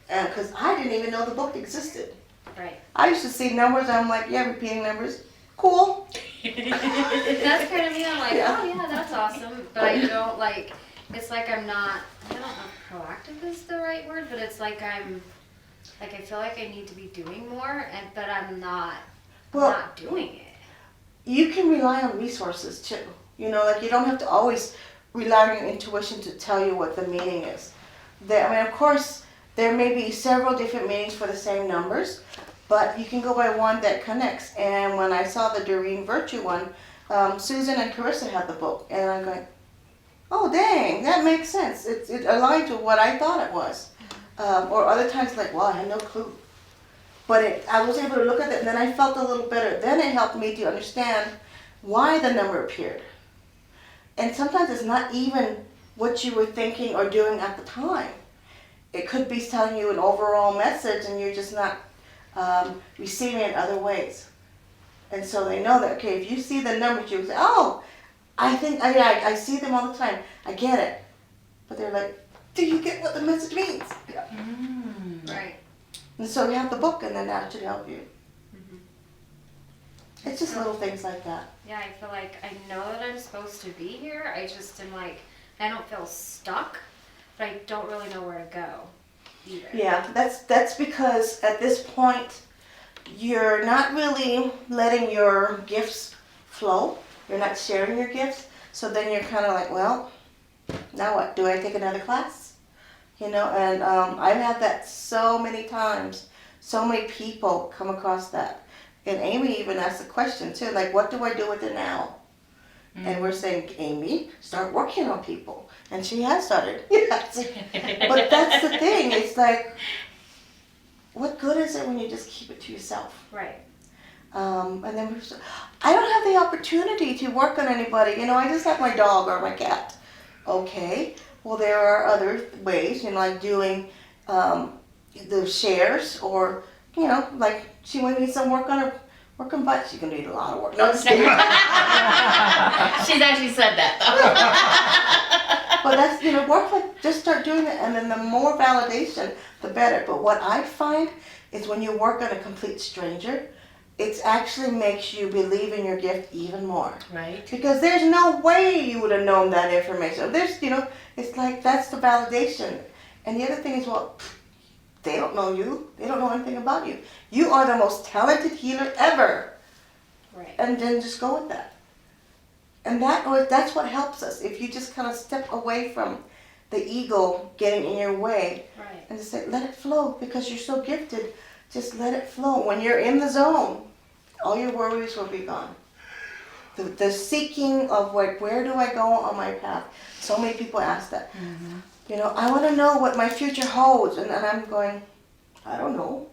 Because I didn't even know the book existed. Right. I used to see numbers, I'm like, yeah, repeating numbers, cool. That's kind of me. I'm like, Yeah. oh yeah, that's awesome. But I don't like. It's like I'm not. I don't know if proactive is the right word, but it's like I'm. Like I feel like I need to be doing more, but I'm not. Well, not doing it. you can rely on resources too. You don't have to always rely on your intuition to tell you what the meaning is. Of course, there may be several different meanings for the same numbers, but you can go by one that connects. And when I saw the Doreen Virtue one, Susan and Carissa had the book, and I'm going, oh dang, that makes sense. It aligned to what I thought it was. Or other times like, well, I had no clue. But I was able to look at it, and then I felt a little better. Then it helped me to understand why the number appeared. And sometimes it's not even what you were thinking or doing at the time. It could be telling you an overall message, and you're just not receiving it other ways. And so they know that, okay, if you see the numbers, you say, oh, I see them all the time. I get it. But they're like, do you get what the message means? Yeah. Right. And so you have the book, and then that should help you. It's just little things like that. Yeah, I feel like I know that I'm supposed to be here. I just am like, I don't feel stuck, but I don't really know where to go either. Yeah, that's because at this point, you're not really letting your gifts flow. You're not sharing your gifts. So then you're kind of like, well, now what? Do I take another class? And I've had that so many times. So many people come across that. And Amy even asked a question too, like, what do I do with it now? And we're saying, Amy, start working on people. And she has started. Yes. But that's the thing. It's like, what good is it when you just keep it to yourself? Right. And then I don't have the opportunity to work on anybody. I just have my dog or my cat. Okay. Well, there are other ways, like doing the shares, or like she might need some work on her working butt. She can do a lot of work. No, I'm just kidding. She's actually said that though. But that's work like just start doing it, and then the more validation, the better. But what I find is when you work on a complete stranger, it actually makes you believe in your gift even more. Right. Because there's no way you would have known that information. There's, it's like that's the validation. And the other thing is, well, they don't know you. They don't know anything about you. You are the most talented healer ever. Right. And then just go with that. And that's what helps us. If you just kind of step away from the ego getting in your way, Right. and just say, let it flow, because you're so gifted. Just let it flow. When you're in the zone, all your worries will be gone. The seeking of where do I go on my path? So many people ask that. Mm-hmm. I want to know what my future holds. And I'm going, I don't know.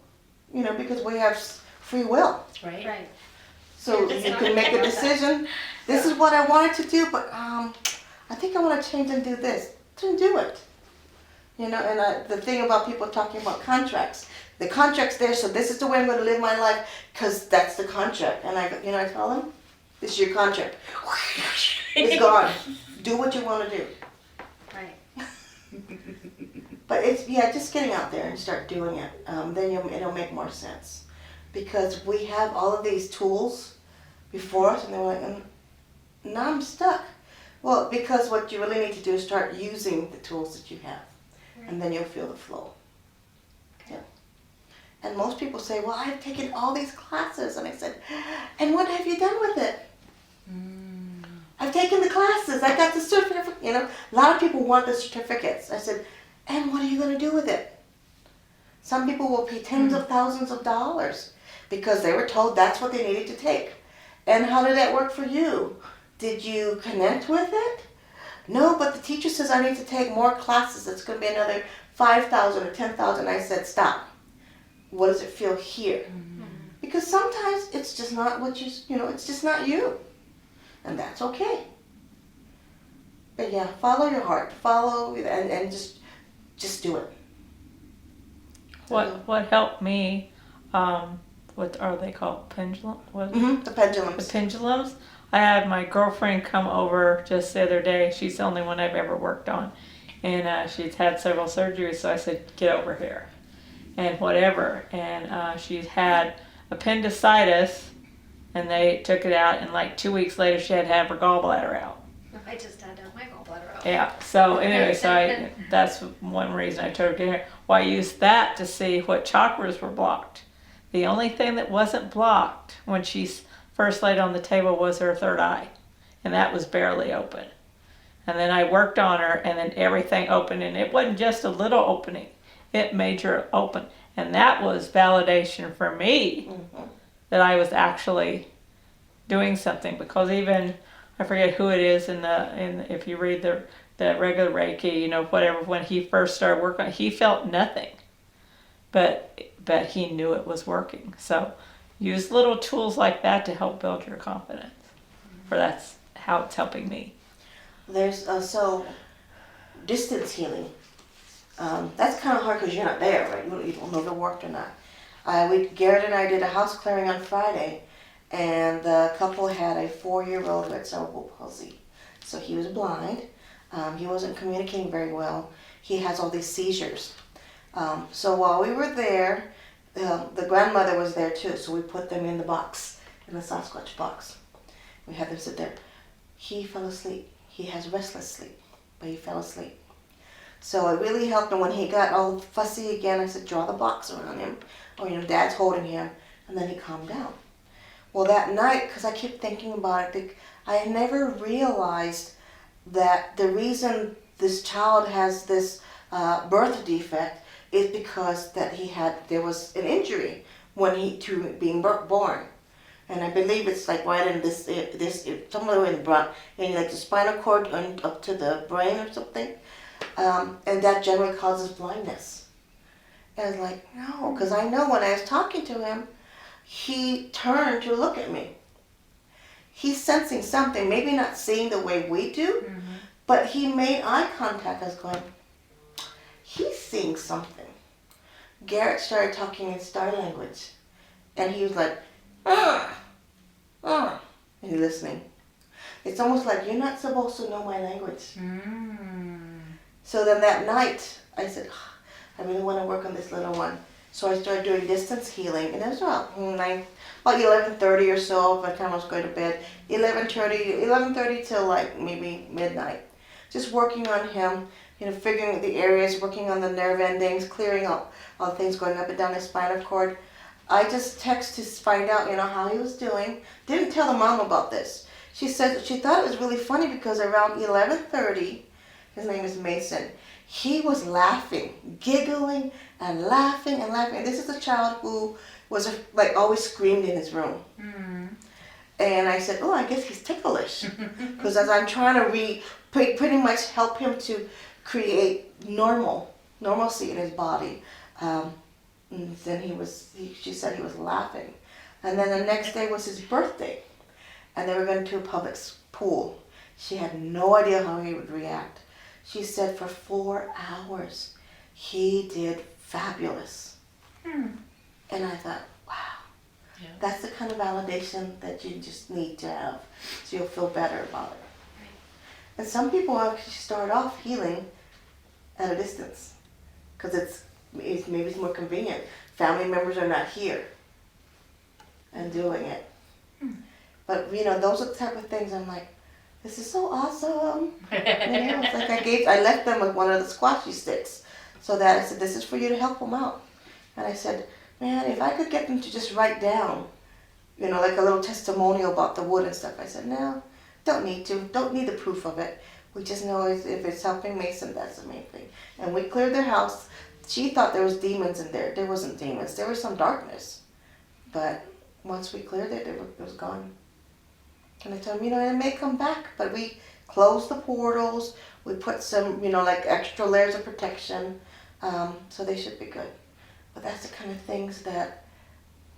Because we have free will. Right. Right. So It's you not can make a about that. decision. This is what I wanted to do, but I think I want to change and do this. Then do it. And the thing about people talking about contracts, the contract's there, so this is the way I'm going to live my life, because that's the contract. And I tell them, this is your contract. It's gone. Do what you want to do. Right. But it's just getting out there and start doing it. Then it'll make more sense, because we have all of these tools before us, and they're like, now I'm stuck. Well, because what you really need to do is start using the tools that you have, and then you'll feel the flow. Yeah. And most people say, well, I've taken all these classes. And I said, and what have you done with it? I've taken the classes. I got the certificate. A lot of people want the certificates. I said, and what are you going to do with it? Some people will pay tens of thousands of dollars because they were told that's what they needed to take. And how did that work for you? Did you connect with it? No, but the teacher says I need to take more classes. It's going to be another 5,000 or 10,000. I said, stop. What does it feel here? Because sometimes it's just not what it's just not you. And that's okay. But yeah, follow your heart. Follow and just do it. What helped me, what are they called? Pendulum? What? The pendulums. The pendulums. I had my girlfriend come over just the other day. She's the only one I've ever worked on. And she's had several surgeries, so I said, get over here. And whatever. And she's had appendicitis, and they took it out, and like 2 weeks later she had to have her gallbladder out. I just had my gallbladder out. Yeah, so anyway, that's one reason I told her to get here. Well, I used that to see what chakras were blocked. The only thing that wasn't blocked when she first laid on the table was her third eye, and that was barely open. And then I worked on her, and then everything opened, and it wasn't just a little opening. It made her open, and that was validation for me that I was actually doing something, because even I forget who it is in if you read the regular Reiki, whatever, when he first started working, he felt nothing, but he knew it was working. So use little tools like that to help build your confidence, for that's how it's helping me. There's distance healing. That's kind of hard because you're not there, right? You don't know if it worked or not. Garrett and I did a house clearing on Friday, and the couple had a 4-year-old who had cerebral palsy. So he was blind. He wasn't communicating very well. He has all these seizures. So while we were there, the grandmother was there too. So we put them in the box, in the Sasquatch box. We had them sit there. He fell asleep. He has restless sleep, but he fell asleep. So it really helped him when he got all fussy again. I said, draw the box around him. Or, Dad's holding him. And then he calmed down. Well, that night, because I kept thinking about it, I had never realized that the reason this child has this birth defect is because there was an injury to being born. And I believe it's like right in this somewhere in the front, and like the spinal cord and up to the brain or something. And that generally causes blindness. And I was like, no, because I know when I was talking to him, he turned to look at me. He's sensing something, maybe not seeing the way we do, but he made eye contact. I was going, he's seeing something. Garrett started talking in star language. And he was like, and he's listening. It's almost like you're not supposed to know my language. So then that night, I said, I really want to work on this little one. So I started doing distance healing, and it was about 11:30 or so. By the time I was going to bed, 11:30 till like maybe midnight. Just working on him, figuring the areas, working on the nerve endings, clearing up all the things going up and down his spinal cord. I just texted to find out, how he was doing. Didn't tell the mom about this. She said she thought it was really funny because around 11:30, his name is Mason, he was laughing, giggling and laughing and laughing. And this is a child who was like always screamed in his room. And I said, I guess he's ticklish. Because as I'm trying to pretty much help him to create normalcy in his body. And then she said he was laughing. And then the next day was his birthday. And they were going to a public pool. She had no idea how he would react. She said for 4 hours, he did fabulous. And I thought, wow, that's the kind of validation that you just need to have so you'll feel better about it. And some people actually start off healing at a distance because maybe it's more convenient. Family members are not here and doing it. But those are the type of things I'm like, this is so awesome. It's like I left them with one of the squashy sticks so that I said, this is for you to help them out. And I said, man, if I could get them to just write down, like a little testimonial about the wood and stuff. I said, no, don't need to. Don't need the proof of it. We just know if it's helping Mason, that's the main thing. And we cleared their house. She thought there was demons in there. There wasn't demons. There was some darkness. But once we cleared it, it was gone. And I told him, it may come back, but we closed the portals. We put some, like extra layers of protection. So they should be good. But that's the kind of things that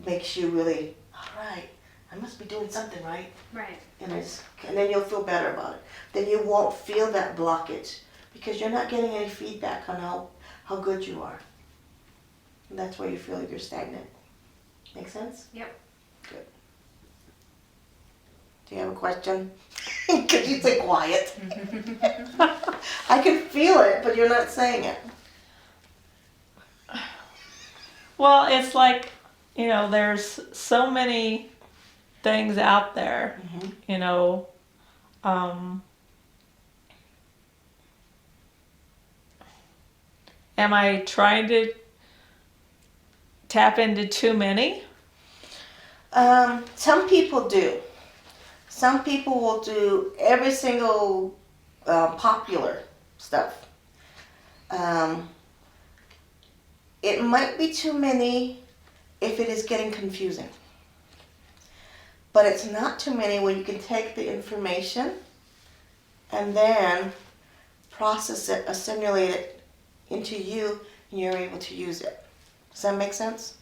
makes you really, all right, I must be doing something right. Right. And then you'll feel better about it. Then you won't feel that blockage because you're not getting any feedback on how good you are. And that's where you feel like you're stagnant. Make sense? Yep. Good. Do you have a question? Because you say quiet. I can feel it, but you're not saying it. Well, it's like, there's so many things out there, am I trying to tap into too many? Some people do. Some people will do every single popular stuff. It might be too many if it is getting confusing. But it's not too many when you can take the information and then process it, assimilate it into you, and you're able to use it. Does that make sense?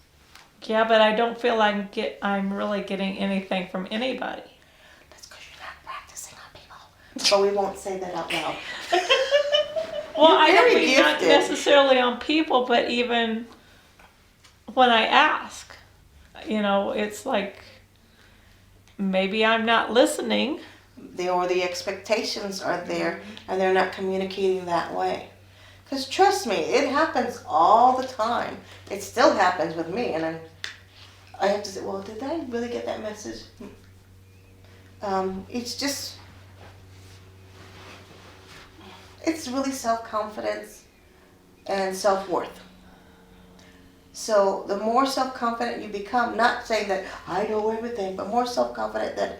Yeah, but I don't feel I'm really getting anything from anybody. That's because you're not practicing on people. But we won't say that out loud. Well, You're I don't very mean not gifted. necessarily on people, but even when I ask, it's like maybe I'm not listening. Or the expectations are there and they're not communicating that way. Because trust me, it happens all the time. It still happens with me. And I have to say, well, did I really get that message? It's really self-confidence and self-worth. So the more self-confident you become, not saying that I know everything, but more self-confident that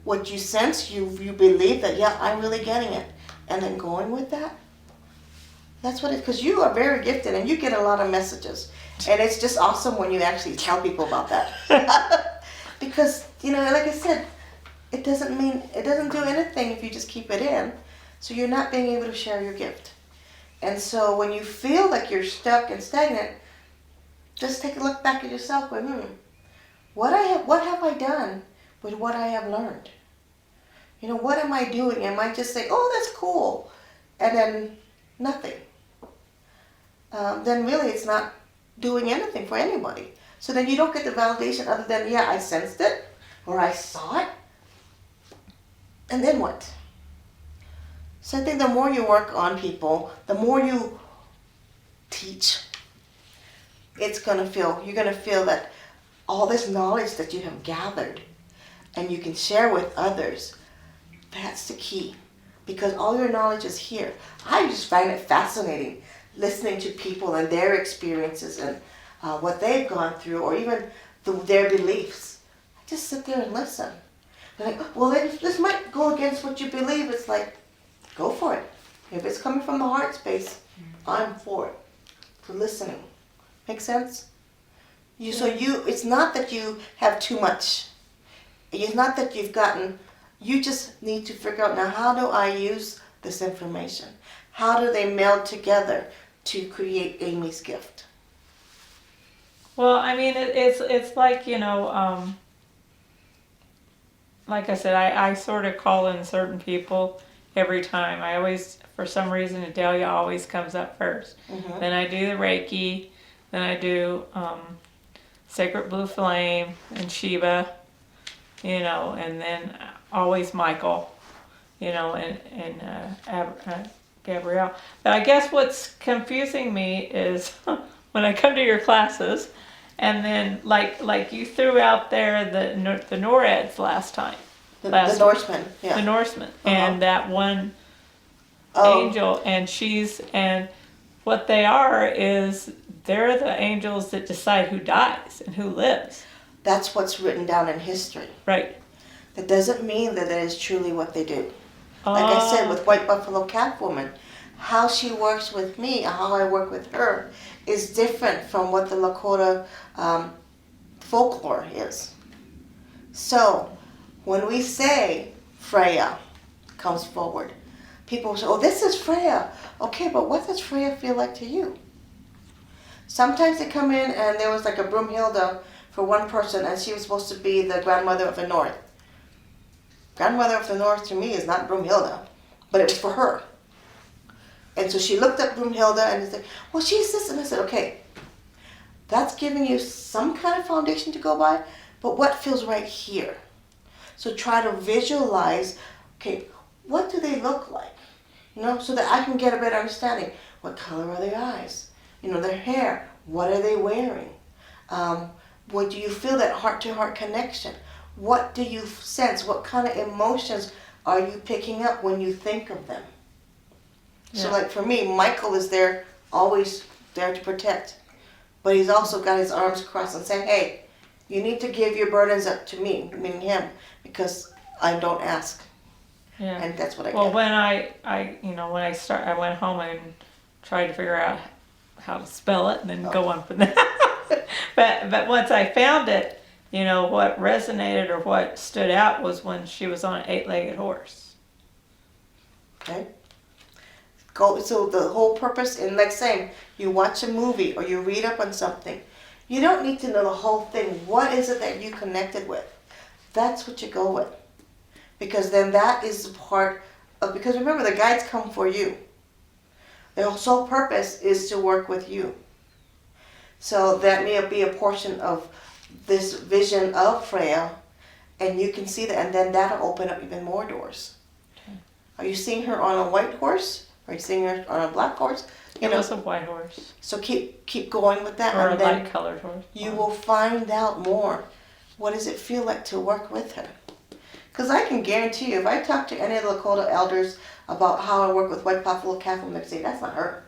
what you sense, you believe that, yeah, I'm really getting it. And then going with that. That's what because you are very gifted and you get a lot of messages. And it's just awesome when you actually tell people about that. Because, like I said, it doesn't do anything if you just keep it in. So you're not being able to share your gift. And so when you feel like you're stuck and stagnant, just take a look back at yourself going, what have I done with what I have learned? What am I doing? Am I just saying, oh, that's cool, and then nothing? Then really it's not doing anything for anybody. So then you don't get the validation other than, yeah, I sensed it or I saw it. And then what? So I think the more you work on people, the more you teach, you're gonna feel that all this knowledge that you have gathered and you can share with others, that's the key. Because all your knowledge is here. I just find it fascinating listening to people and their experiences and what they've gone through, or even their beliefs. I just sit there and listen. They're like, well, this might go against what you believe. It's like, go for it. If it's coming from the heart space, I'm for it. For listening. Make sense? It's not that you have too much. It's not that you've gotten. You just need to figure out, now, how do I use this information? How do they meld together to create Amy's gift? Well, I mean, it's like, like I said, I sort of call in certain people every time. I always, for some reason, Adelia always comes up first. Mm-hmm. Then I do the Reiki. Then I do Sacred Blue Flame and Shiva, and then always Michael, and Gabrielle. But I guess what's confusing me is when I come to your classes, and then like you threw out there the NORADs last time. The Norsemen, yeah. The Norsemen, Uh-huh. and that one Oh, angel, and what they are is they're the angels that decide who dies and who lives. that's what's written down in history. Right. That doesn't mean that is truly what they do. Like I said, with White Buffalo Catwoman, how she works with me, how I work with her, is different from what the Lakota folklore is. So, when we say Freya comes forward, people say, oh, this is Freya. Okay, but what does Freya feel like to you? Sometimes they come in and there was like a Broomhilda for one person, and she was supposed to be the grandmother of the North. Grandmother of the North to me is not Broomhilda, but it was for her. And so she looked up Broomhilda and said, well, she's this. And I said, okay, that's giving you some kind of foundation to go by, but what feels right here? So try to visualize, okay, what do they look like? So that I can get a better understanding. What color are their eyes? Their hair. What are they wearing? What do you feel, that heart-to-heart connection? What do you sense? What kind of emotions are you picking up when you think of them? Yeah. So like for me, Michael is there, always there to protect. But he's also got his arms crossed and saying, hey, you need to give your burdens up to me, meaning him, because I don't ask. Yeah. And that's what I Well, get. when I went home and tried to figure out how to spell it and then go on from there. but once I found it, what resonated or what stood out was when she was on an 8-legged horse. Okay? So the whole purpose, and like saying, you watch a movie or you read up on something, you don't need to know the whole thing. What is it that you connected with? That's what you go with. Because then that is the part of, because remember, the guides come for you. Their sole purpose is to work with you. So that may be a portion of this vision of Freya, and you can see that, and then that'll open up even more doors. Okay. Are you seeing her on a white horse? Are you seeing her on a black horse? It was a white horse. So keep going with that, Or a and then light colored horse. you will find out more. What does it feel like to work with her? Because I can guarantee you, if I talk to any of the Lakota elders about how I work with White Buffalo Catwoman, they say, that's not her.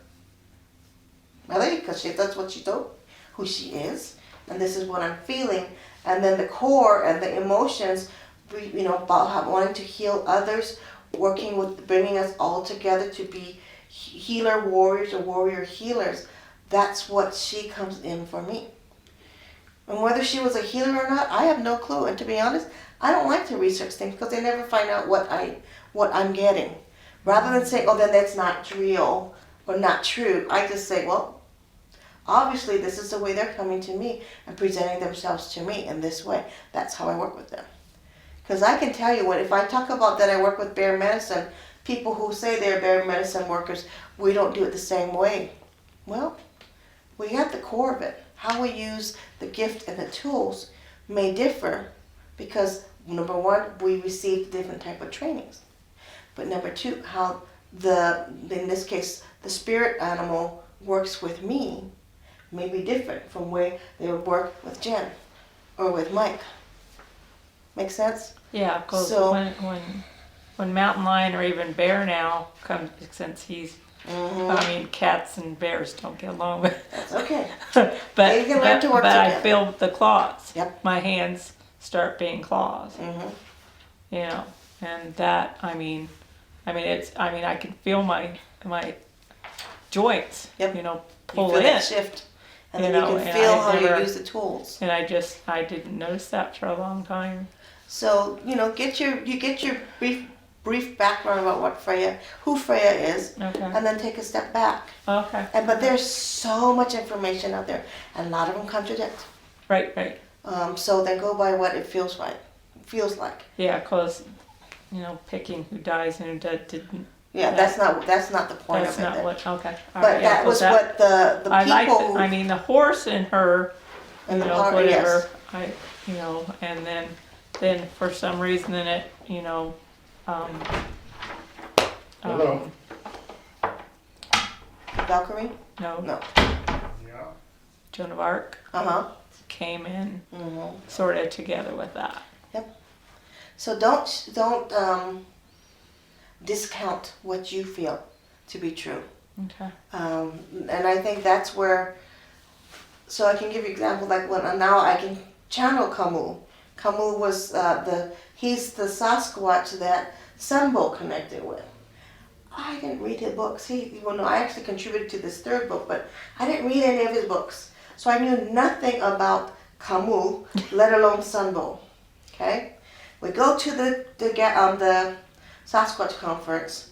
Really? Because that's what she told, who she is, and this is what I'm feeling. And then the core and the emotions, about wanting to heal others, working with bringing us all together to be healer warriors or warrior healers. That's what she comes in for me. And whether she was a healer or not, I have no clue. And to be honest, I don't like to research things because I never find out what I'm getting. Rather than say, oh, then that's not real or not true, I just say, well, obviously this is the way they're coming to me and presenting themselves to me in this way. That's how I work with them. Because I can tell you what, if I talk about that I work with bear medicine, people who say they're bear medicine workers, we don't do it the same way. Well, we have the core of it. How we use the gift and the tools may differ because number one, we received different type of trainings. But number two, how in this case, the spirit animal works with me may be different from way they would work with Jen or with Mike. Make sense? Yeah, because So- when mountain lion or even bear now comes, since he's, I mean, cats and bears don't get along, That's okay. but They can learn to work but I together. feel the claws. Yep. My hands start being claws. Mm-hmm. You know, and that I mean I can feel my joints. Yep. You know, You pull feel in. that shift, and You then know, you can and feel I how never- you use the tools. And I didn't notice that for a long time. So get your brief background about who Freya is, Okay. and then take a step back. Okay. But there's so much information out there, and a lot of them contradict. Right. So then go by what it feels like. Yeah, because picking who dies and who didn't. Yeah, that's not the point That's of it. not then. what. Okay. All But right, yeah, that was 'cause what the I like. people. I mean, the horse and her. And the Whatever. yes. And then for some reason then it, Hello. Valkyrie? no, No. Joan of Arc Uh-huh. came in Mm-hmm. sort of together with that. So don't discount what you feel to be true. Okay. And I think that's where. So I can give you example like when now I can channel Camus. Camus was he's the Sasquatch that Sunbow connected with. I didn't read his books. I actually contributed to this third book, but I didn't read any of his books. So I knew nothing about Camus, let alone Sunbow. Okay? We go to the Sasquatch conference,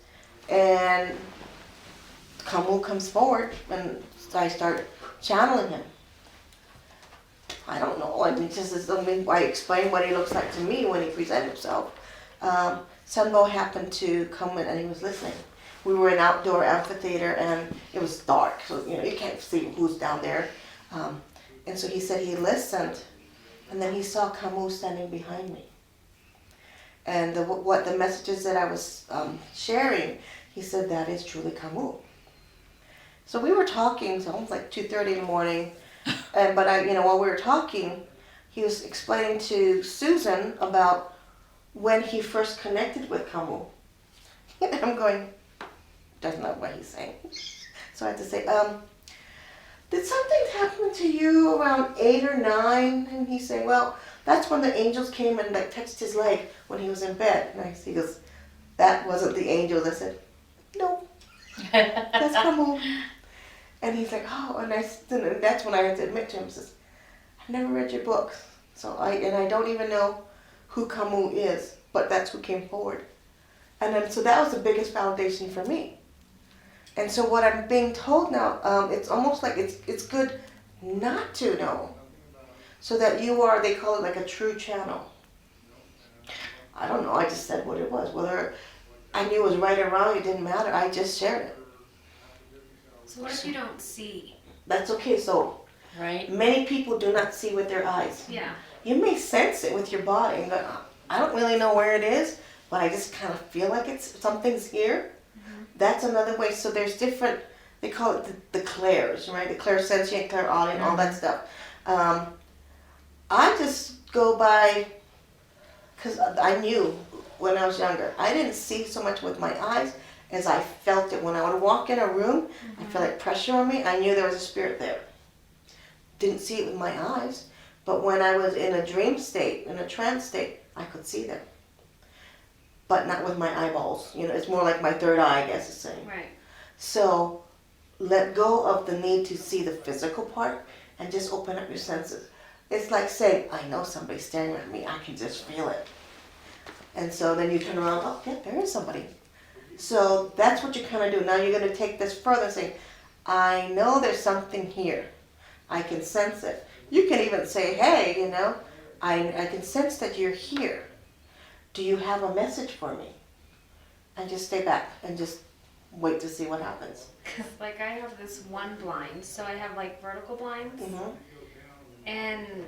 and Camus comes forward, and I start channeling him. I don't know. I explain what he looks like to me when he presents himself. Sunbow happened to come in and he was listening. We were in an outdoor amphitheater and it was dark, so you can't see who's down there. And so he said he listened, and then he saw Camus standing behind me. And what the messages that I was sharing, he said that is truly Camus. So we were talking, so almost like 2:30 in the morning. But while we were talking, he was explaining to Susan about when he first connected with Camus. And I'm going, that's not what he's saying. So I had to say, did something happen to you around 8 or 9? And he's saying, well, that's when the angels came and touched his leg when he was in bed. And he goes, that wasn't the angels. I said, no, that's Camus. And he's like, oh, and that's when I had to admit to him, says, I've never read your books. So I don't even know who Camus is, but that's who came forward. And then, so that was the biggest validation for me. And so what I'm being told now, it's almost like it's good not to know. So that you are, they call it like a true channel. I don't know, I just said what it was. Whether I knew it was right or wrong, it didn't matter. I just shared it. So what if you don't see? That's okay, so Right? many people do not see with their eyes. Yeah. You may sense it with your body and go, I don't really know where it is, but I just kind of feel like something's here. Mm-hmm. That's another way. So there's different, they call it the clairs, right? The clairsentient, clairaudient, all that stuff. I just go by, because I knew when I was younger, I didn't see so much with my eyes as I felt it. When I would walk in a room, I felt like pressure on me. I knew there was a spirit there. Didn't see it with my eyes, but when I was in a dream state, in a trance state, I could see them. But not with my eyeballs. It's more like my third eye, I guess it's saying. Right. So let go of the need to see the physical part and just open up your senses. It's like saying, I know somebody's staring at me, I can just feel it. And so then you turn around, oh yeah, there is somebody. So that's what you kind of do. Now you're going to take this further and say, I know there's something here. I can sense it. You can even say, hey, I can sense that you're here. Do you have a message for me? And just stay back and just wait to see what happens. Cause like I have this one blind, so I have like vertical blinds, Mhm. and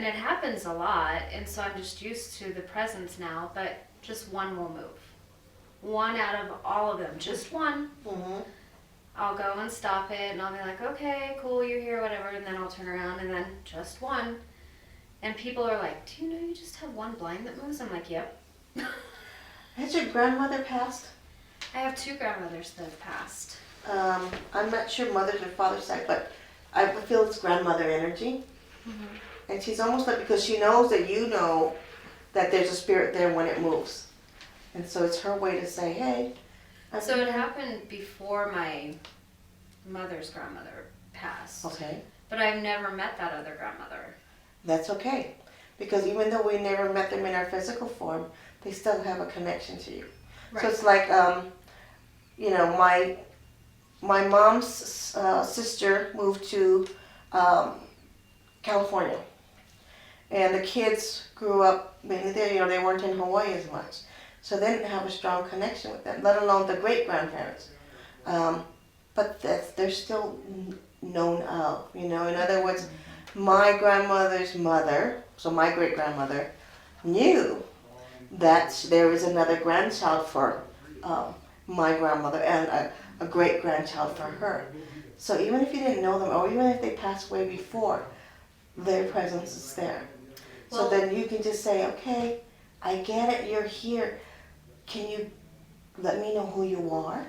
it happens a lot, and so I'm just used to the presence now. But just one will move. One out of all of them, just one. Mhm. I'll go and stop it, and I'll be like, okay, cool, you're here, whatever, and then I'll turn around, and then just one. And people are like, do you know you just have one blind that moves? I'm like, yep. Has your grandmother passed? I have two grandmothers that have passed. I'm not sure mother's or father's side, but I feel it's grandmother energy. And she's almost like, because she knows that you know that there's a spirit there when it moves. And so it's her way to say, hey. So it happened before my mother's grandmother passed. Okay, But I've never met that other grandmother. that's okay. Because even though we never met them in our physical form, they still have a connection to you. So it's like, you know, my mom's sister moved to California. And the kids grew up mainly there, you know, they weren't in Hawaii as much. So they didn't have a strong connection with them, let alone the great-grandparents. But they're still known of, you know. In other words, my grandmother's mother, so my great-grandmother, knew that there was another grandchild for my grandmother and a great-grandchild for her. So even if you didn't know them, or even if they passed away before, their presence is there. So Well- then you can just say, okay, I get it, you're here. Can you let me know who you are?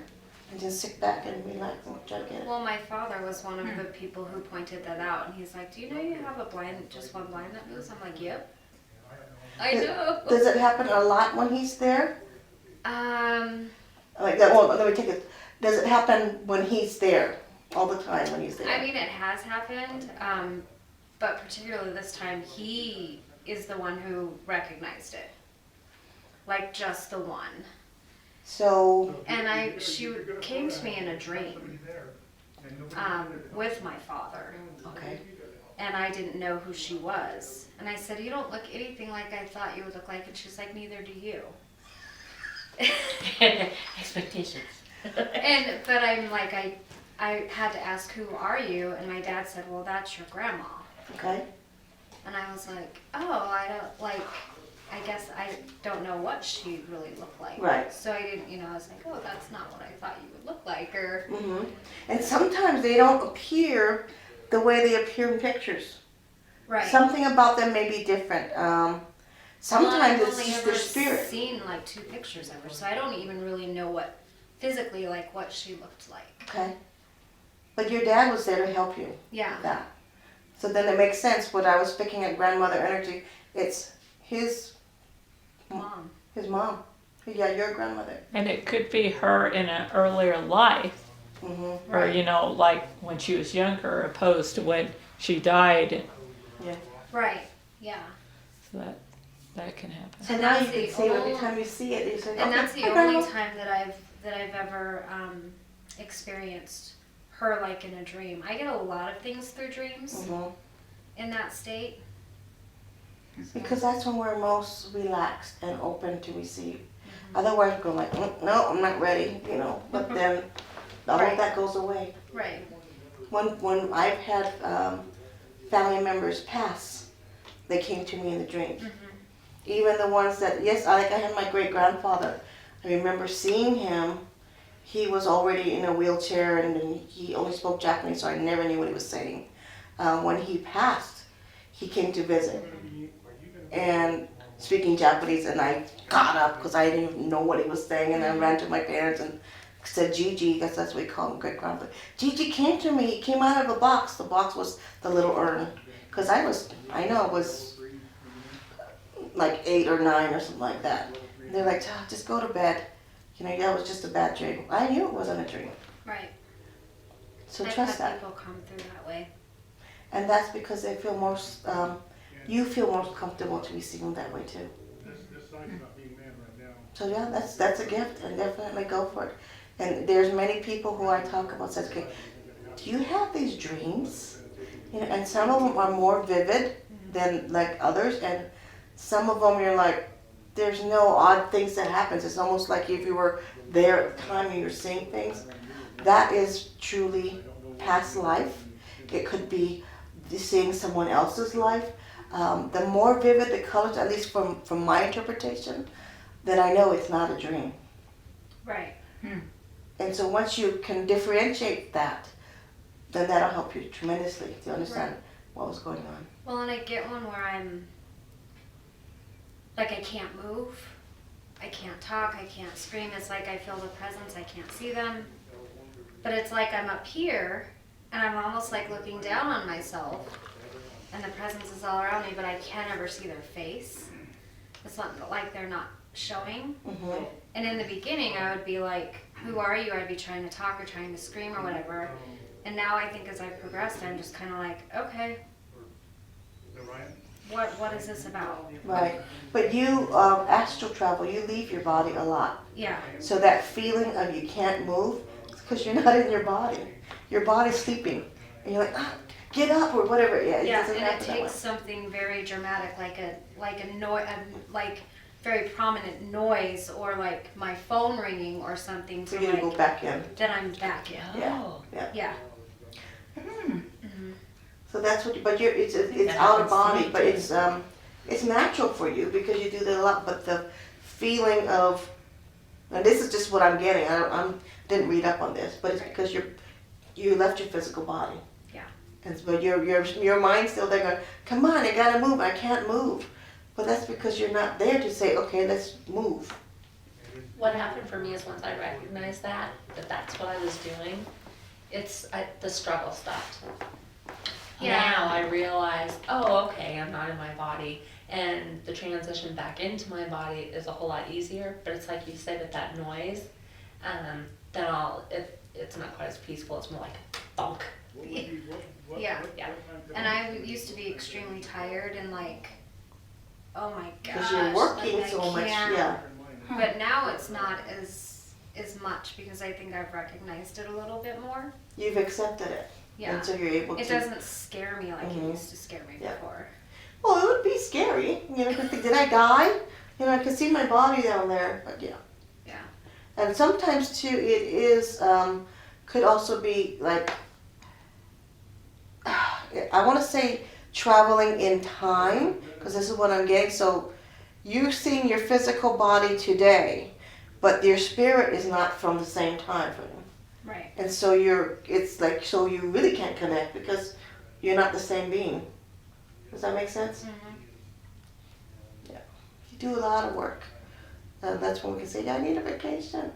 And just sit back and relax and try to get it. Well, my father was one of the people who pointed that out, and he's like, do you know you have a blind, just one blind that moves? I'm like, yep. I know. Does it happen a lot when he's there? Like that, well, let me take it. Does it happen when he's there? All the time when he's there? I mean, it has happened, but particularly this time, he is the one who recognized it. Like, just the one. So, And she came to me in a dream, with my father, okay. and I didn't know who she was. And I said, you don't look anything like I thought you would look like, and she's like, neither do you. Expectations. But I'm like, I had to ask, who are you? And my dad said, well, that's your grandma. Okay. And I was like, oh, I guess I don't know what she really looked like. Right. So I didn't, I was like, oh, that's not what I thought you would look like, or. Hmm. And sometimes they don't appear the way they appear in pictures. Right. Something about them may be different. Sometimes Well, it's I've just only their ever spirit. seen like 2 pictures of her, so I don't even really know what physically like what she looked like. Okay. But your dad was there to help you Yeah. with that. So then it makes sense when I was picking at grandmother energy. It's his Mom. mom. Yeah, your grandmother. And it could be her in an earlier life, Mm-hmm. or like when she was younger, opposed to when she died. Right. Yeah. So that can happen. So And now you that's can the see every only- time you see it, you say, And okay, that's the hi, only Grandma. time that I've ever experienced her like in a dream. I get a lot of things through dreams Mhm. in that state. Because that's when we're most relaxed and open to receive. Otherwise, we're like, no, I'm not ready, But then all Right. of that goes away. Right. When I've had family members pass, they came to me in the dream. Even the ones that, yes, I had my great grandfather. I remember seeing him. He was already in a wheelchair and he only spoke Japanese, so I never knew what he was saying. When he passed, he came to visit and speaking Japanese, and I got up because I didn't even know what he was saying, and I ran to my parents and said, Gigi, I guess that's what we call him, great grandfather. Gigi came to me, he came out of a box. The box was the little urn. Because I was like 8 or 9 or something like that. And they're like, just go to bed. That was just a bad dream. I knew it wasn't a dream. Right. So I've trust had that. people come through that way. And that's because they feel you feel more comfortable to receive them that way too. So yeah, that's a gift, and definitely go for it. And there's many people who I talk about says, okay, do you have these dreams? And some of them are more vivid than like others, and some of them you're like, there's no odd things that happens. It's almost like if you were there at the time and you're seeing things. That is truly past life. It could be seeing someone else's life. The more vivid the colors, at least from my interpretation, then I know it's not a dream. Right. And so once you can differentiate that, then that'll help you tremendously to understand what was going on. Well, and I get one where I'm like, I can't move, I can't talk, I can't scream. It's like I feel the presence, I can't see them. But it's like I'm up here and I'm almost like looking down on myself and the presence is all around me, but I can't ever see their face. It's not like they're not showing. Mm-hmm. And in the beginning, I would be like, who are you? I'd be trying to talk or trying to scream or whatever. And now I think as I progressed, I'm just kind of like, okay, what is this about? Right. But you astral travel, you leave your body a lot. Yeah. So that feeling of you can't move, it's because you're not in your body. Your body's sleeping. And you're like, get up or whatever. Yeah, Yeah, doesn't and it happen that way. takes something very dramatic, like a noise, like very prominent noise, or like my phone ringing or something, For to you to go like, back in. then I'm back in. Yeah. Oh. Yeah. So that's what. But it's That out of happens to body, me, but too. it's natural for you because you do that a lot. But the feeling of, and this is just what I'm getting. I didn't read up on this, but it's Right. because you left your physical body. Yeah. And but your mind's still there going, come on, I gotta move. I can't move. But that's because you're not there to say, okay, let's move. What happened for me is once I recognized that that's what I was doing, the struggle stopped. Yeah. Now I realize, oh, okay, I'm not in my body, and the transition back into my body is a whole lot easier. But it's like you said, with that noise, then it's not quite as peaceful. It's more like thunk. Yeah. Yeah. And I used to be extremely tired and like, oh my gosh. Because you're working like, I so much. can't. Yeah. But now it's not as much because I think I've recognized it a little bit more. You've accepted it. Yeah. And so you're able It to. doesn't scare me like Mhm. it used to scare me Yeah. before. Well, it would be scary. You know, you think, did I die? You know, I can see my body down there. But yeah. Yeah. And sometimes too, it is could also be like I want to say traveling in time because this is what I'm getting. So you're seeing your physical body today, but your spirit is not from the same time frame. Right. And so it's like, so you really can't connect because you're not the same being. Does that make sense? Mm-hmm. Yeah. You do a lot of work. That's when we can say, yeah, I need a vacation.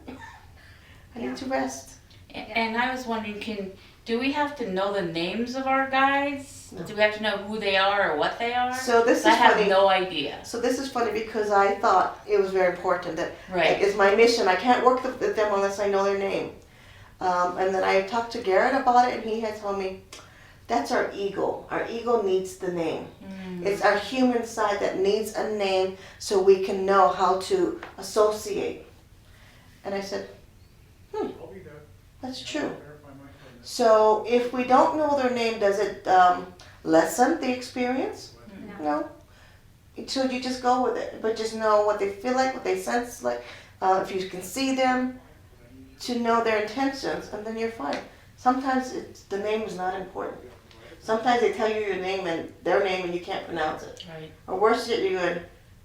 I need to rest. And I was wondering, do we have to know the names of our guides? No. Do we have to know who they are or what they are? So this is I have funny. no idea. So this is funny because I thought it was very important that like, Right. it's my mission. I can't work with them unless I know their name. And then I talked to Garrett about it, and he had told me that's our ego. Our ego needs the name. It's our human side that needs a name so we can know how to associate. And I said, that's true. So if we don't know their name, does it lessen the experience? No. So you just go with it, but just know what they feel like, what they sense like. If you can see them, to know their intentions, and then you're fine. Sometimes the name is not important. Sometimes they tell you your name and their name and you can't pronounce it. Right. Or worse yet, you're going,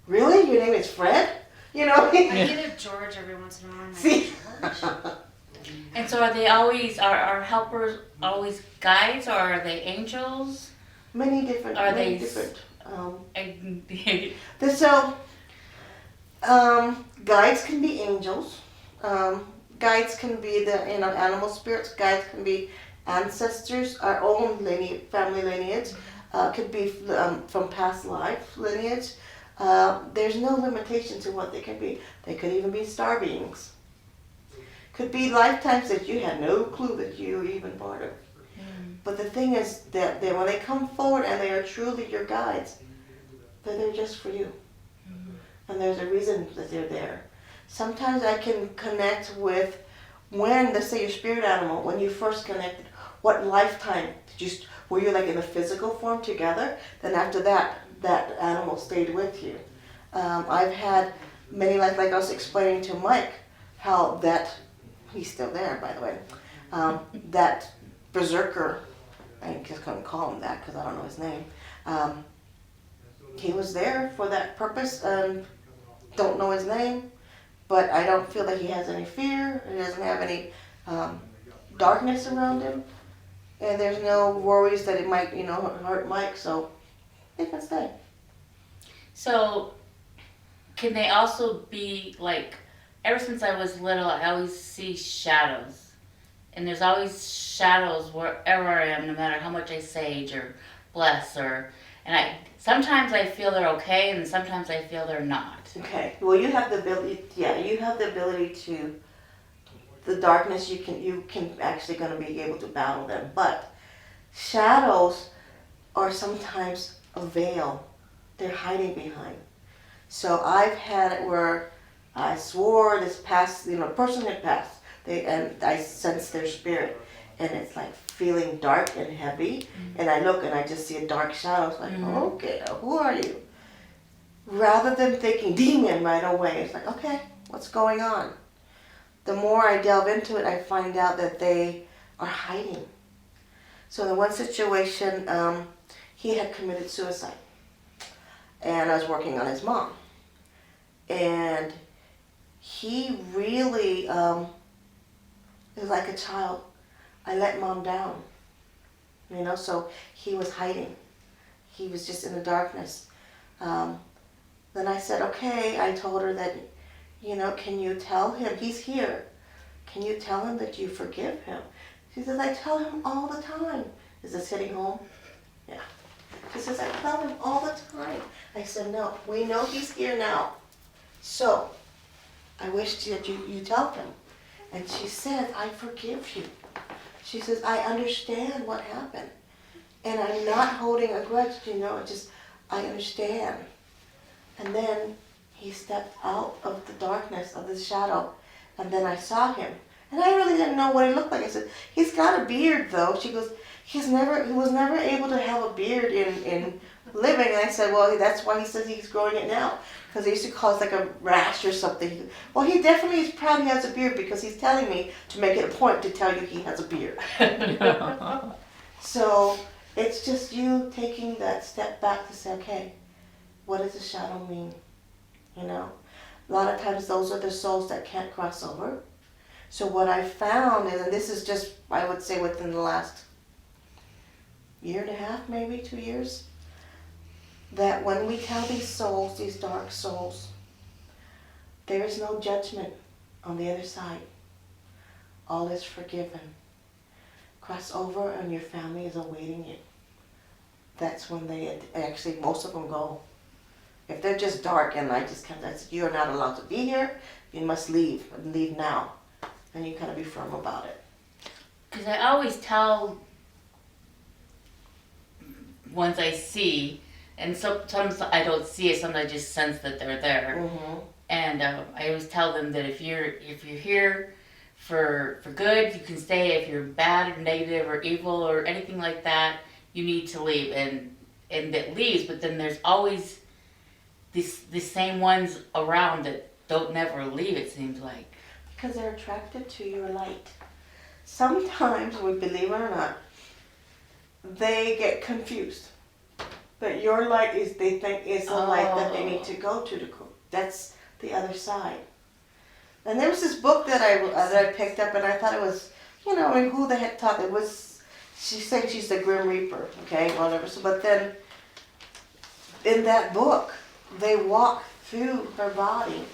really? Your name is Fred? You know? I get a George every once in a while. I'm like, See? George? And so are they always, are helpers always guides or are they angels? Many different. Are many they different. So, Guides can be angels. Guides can be the animal spirits. Guides can be ancestors, our own family lineage. Could be from past life lineage. There's no limitation to what they can be. They could even be star beings. Could be lifetimes that you had no clue that you were even part of. But the thing is that when they come forward and they are truly your guides, they're there just for you. And there's a reason that they're there. Sometimes I can connect with when, let's say your spirit animal, when you first connected, what lifetime were you like in a physical form together? Then after that animal stayed with you. I've had many like I was explaining to Mike, how that, he's still there by the way, that berserker, I just couldn't call him that because I don't know his name, he was there for that purpose, and don't know his name, but I don't feel that he has any fear, he doesn't have any darkness around him, and there's no worries that it might, hurt Mike, so they can stay. So, can they also be like, ever since I was little, I always see shadows. And there's always shadows wherever I am, no matter how much I sage or bless sometimes I feel they're okay and sometimes I feel they're not. Okay, well you have the ability, to, the darkness, you can actually gonna be able to battle them, but shadows are sometimes a veil they're hiding behind. So I've had it where I swore this past, person had passed, and I sense their spirit, and it's like feeling dark and heavy, and I look and I just see a dark shadow. It's like, okay, who are you? Rather than thinking demon right away, it's like, okay, what's going on? The more I delve into it, I find out that they are hiding. So in the one situation, he had committed suicide, and I was working on his mom, and he really is like a child. I let mom down, so he was hiding. He was just in the darkness. Then I said, okay, I told her that, can you tell him, he's here. Can you tell him that you forgive him? She says, I tell him all the time. Is this hitting home? Yeah. She says, I tell him all the time. I said, no, we know he's here now. So, I wish that you tell him. And she said, I forgive you. She says, I understand what happened. And I'm not holding a grudge, I understand. And then he stepped out of the darkness, of the shadow, and then I saw him. And I really didn't know what he looked like. I said, he's got a beard though. She goes, he was never able to have a beard in living. And I said, well, that's why he says he's growing it now. Because they used to call it like a rash or something. Well, he definitely is proud he has a beard because he's telling me to make it a point to tell you he has a beard. So it's just you taking that step back to say, okay, what does the shadow mean? A lot of times those are the souls that can't cross over. So what I found is, and this is just, I would say within the last year and a half, maybe 2 years, that when we tell these souls, these dark souls, there is no judgment on the other side. All is forgiven. Cross over and your family is awaiting you. That's when they actually, most of them go. If they're just dark and I said, you're not allowed to be here, you must leave, and leave now. And you kind of be firm about it. Because I always tell ones I see, and sometimes I don't see it, sometimes I just sense that they're there. Mm-hmm. And I always tell them that if you're here for good, you can stay. If you're bad or negative or evil or anything like that, you need to leave. And that leaves, but then there's always the same ones around that don't never leave, it seems like. Because they're attracted to your light. Sometimes, we believe it or not, they get confused. But your light they think is the light that they need to go to. That's the other side. And there was this book that I picked up, and I thought it was, who the heck taught it? She said she's the Grim Reaper, okay, whatever. So, but then, in that book, they walk through her body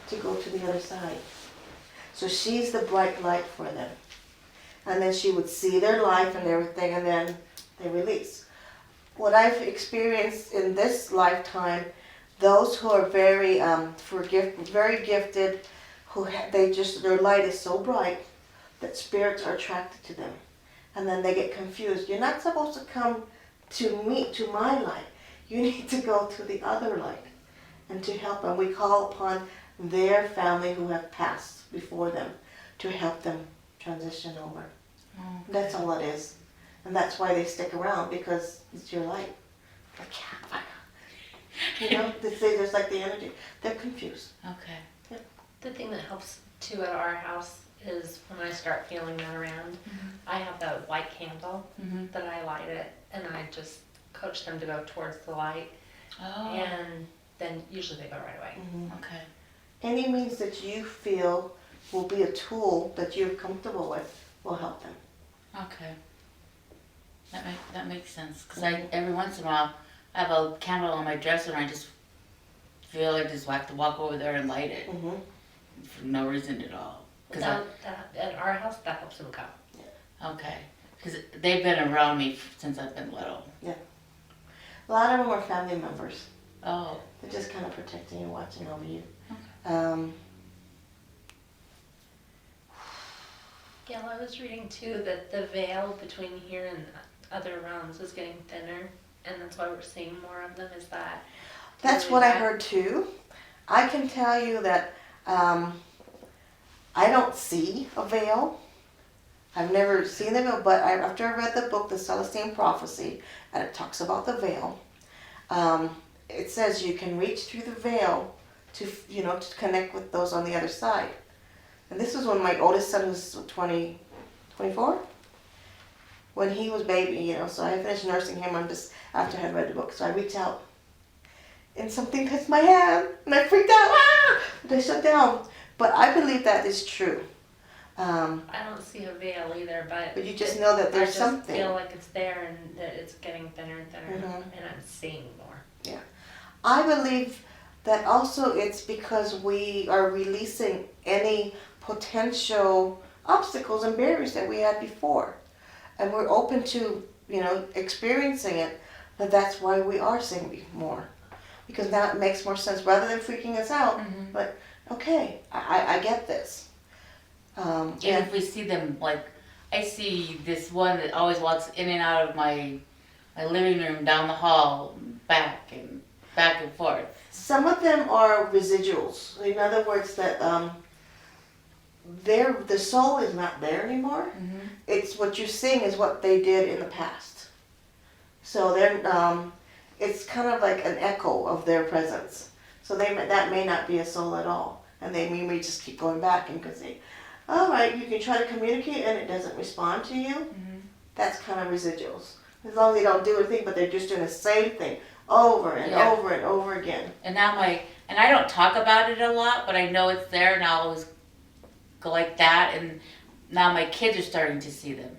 to go to the other side. So she's the bright light for them. And then she would see their life and everything, and then they release. What I've experienced in this lifetime, those who are very very gifted, their light is so bright that spirits are attracted to them. And then they get confused. You're not supposed to come to my light. You need to go to the other light and to help them. We call upon their family who have passed before them to help them transition over. Okay. That's all it is. And that's why they stick around, because it's your light. You know, they say there's like the energy. They're confused. Okay. The thing that helps too at our house is when I start feeling that around, I have that white candle Mm-hmm. that I light it, and I just coach them to go towards the light, Oh. and then usually they go right away. Okay. Any means that you feel will be a tool that you're comfortable with will help them. Okay. That makes sense. Cause I every once in a while I have a candle on my dresser and I just feel I just have to walk over there and light it Mm-hmm. for no reason at all. That, at our house, that helps them come. Okay. Cause they've been around me since I've been little. A lot of them are family members. Oh. They're just kind of protecting and watching over you. Gail, I was reading too that the veil between here and other realms is getting thinner, and that's why we're seeing more of them. Is that? That's what I heard too. I can tell you that I don't see a veil. I've never seen the veil, but after I read the book, The Celestine Prophecy, and it talks about the veil, it says you can reach through the veil to connect with those on the other side. And this was when my oldest son was 24, when he was baby, so I finished nursing him after I had read the book. So I reached out and something touched my hand and I freaked out. And I shut down. But I believe that is true. I don't see a veil either, But you just know that there's I just something. feel like it's there and that it's getting thinner and thinner, Mhm. and I'm seeing more. I believe that also it's because we are releasing any potential obstacles and barriers that we had before. And we're open to, experiencing it, but that's why we are seeing more. Because now it makes more sense. Rather than freaking us out, but okay, I get this. And if we see them, like, I see this one that always walks in and out of my living room, down the hall, back and forth. Some of them are residuals. In other words, that the soul is not there anymore. It's what you're seeing is what they did in the past. So they're it's kind of like an echo of their presence. So that may not be a soul at all, and they may just keep going back and can say, all right, you can try to communicate and it doesn't respond to you. That's kind of residuals. As long as they don't do anything, but they're just doing the same thing over and Yeah. over and over again. And now and I don't talk about it a lot, but I know it's there and I'll always go like that, and now my kids are starting to see them.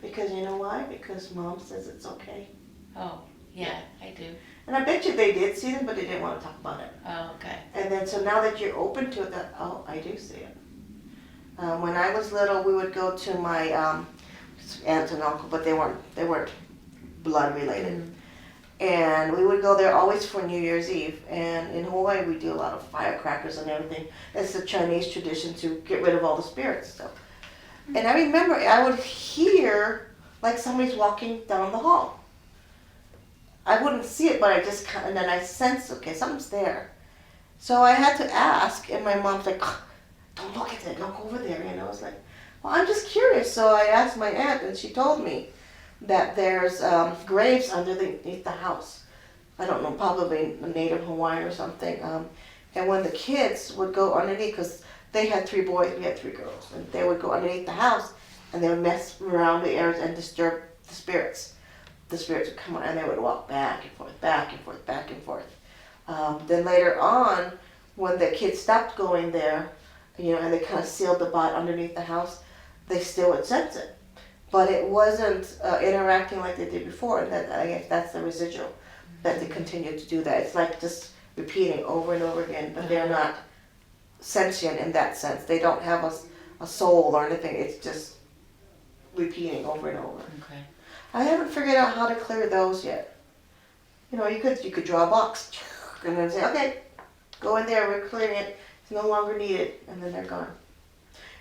Because you know why? Because mom says it's okay. Oh, yeah, I do. And I bet you they did see them, but they didn't want to talk about it. Oh, okay. And then so now that you're open to it, I do see it. When I was little, we would go to my aunt and uncle, but they weren't blood related. And we would go there always for New Year's Eve. And in Hawaii, we do a lot of firecrackers and everything. It's the Chinese tradition to get rid of all the spirits and stuff. And I remember I would hear like somebody's walking down the hall. I wouldn't see it, but and then I sensed, okay, something's there. So I had to ask, and my mom's like, don't look at it, don't go over there. I was like, well, I'm just curious. So I asked my aunt, and she told me that there's graves underneath the house. I don't know, probably Native Hawaiian or something. And when the kids would go underneath, because they had 3 boys, we had 3 girls, and they would go underneath the house, and they would mess around the areas and disturb the spirits. The spirits would come on, and they would walk back and forth, back and forth, back and forth. Then later on, when the kids stopped going there, and they kind of sealed the bot underneath the house, they still would sense it. But it wasn't interacting like they did before, and I guess that's the residual, that they continue to do that. It's like just repeating over and over again, but they're not sentient in that sense. They don't have a soul or anything. It's just repeating over and over. Okay. I haven't figured out how to clear those yet. You could draw a box and then say, okay, go in there, we're clearing it. It's no longer needed, and then they're gone.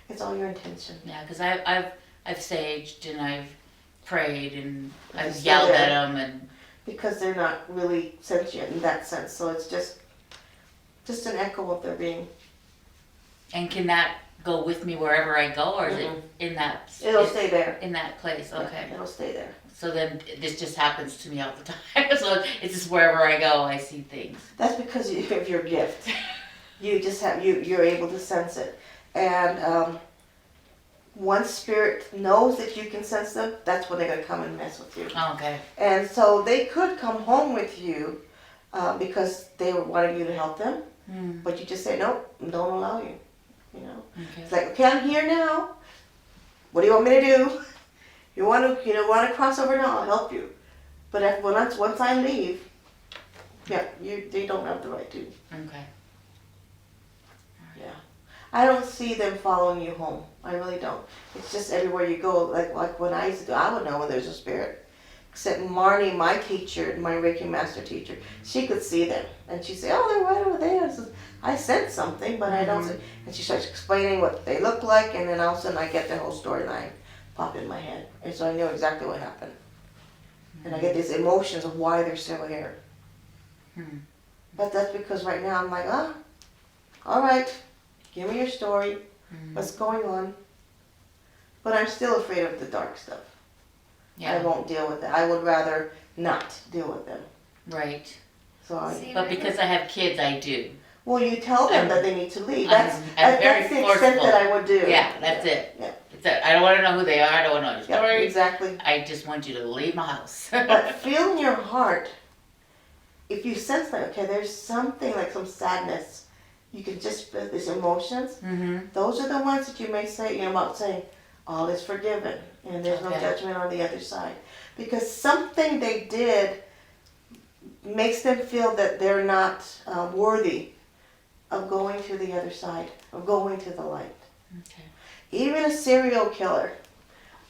It's all your intention. Yeah, because I've saged and I've prayed and They're I've still yelled there. at them and Because they're not really sentient in that sense, so it's just an echo of their being. can that go with me wherever I go, or is it in that? It'll stay there. In that place, okay. It'll stay there. So then this just happens to me all the time. So it's just wherever I go, I see things. That's because of your gift. You just have you're able to sense it, and once spirit knows that you can sense them, that's when they're gonna come and mess with you. Okay. And so they could come home with you because they were wanting you to help them, but you just say nope, don't allow you. You know, Okay. it's like, okay, I'm here now. What do you want me to do? You want to cross over now? I'll help you. But once I leave, yeah, they don't have the right to. Okay. Yeah, I don't see them following you home. I really don't. It's just everywhere you go. Like when I used to do, I would know when there's a spirit. Except Marnie, my teacher, my Reiki master teacher, she could see them, and she'd say, "Oh, they're right over there." I said something, but I don't see. And she starts explaining what they look like, and then all of a sudden I get the whole storyline pop in my head, and so I know exactly what happened. And I get these emotions of why they're still here. But that's because right now I'm like, all right, give me your story. What's going on? But I'm still afraid of the dark stuff. I Yeah. won't deal with it. I would rather not deal with them. Right. So See, But because I have kids, I do. well, you tell them that they need to leave. I'm very That's the extent forceful. that I would do. Yeah, that's it. Yeah. I don't want to know who they are. I don't want to know your Yeah, story. exactly. I just want you to leave my house. But feel in your heart, if you sense that, okay, there's something like some sadness, you can just feel these emotions. Those are the ones that you may say, about saying, all is forgiven, and there's no Okay. judgment on the other side. Because something they did makes them feel that they're not worthy of going to the other side, of going to the light. Okay. Even a serial killer,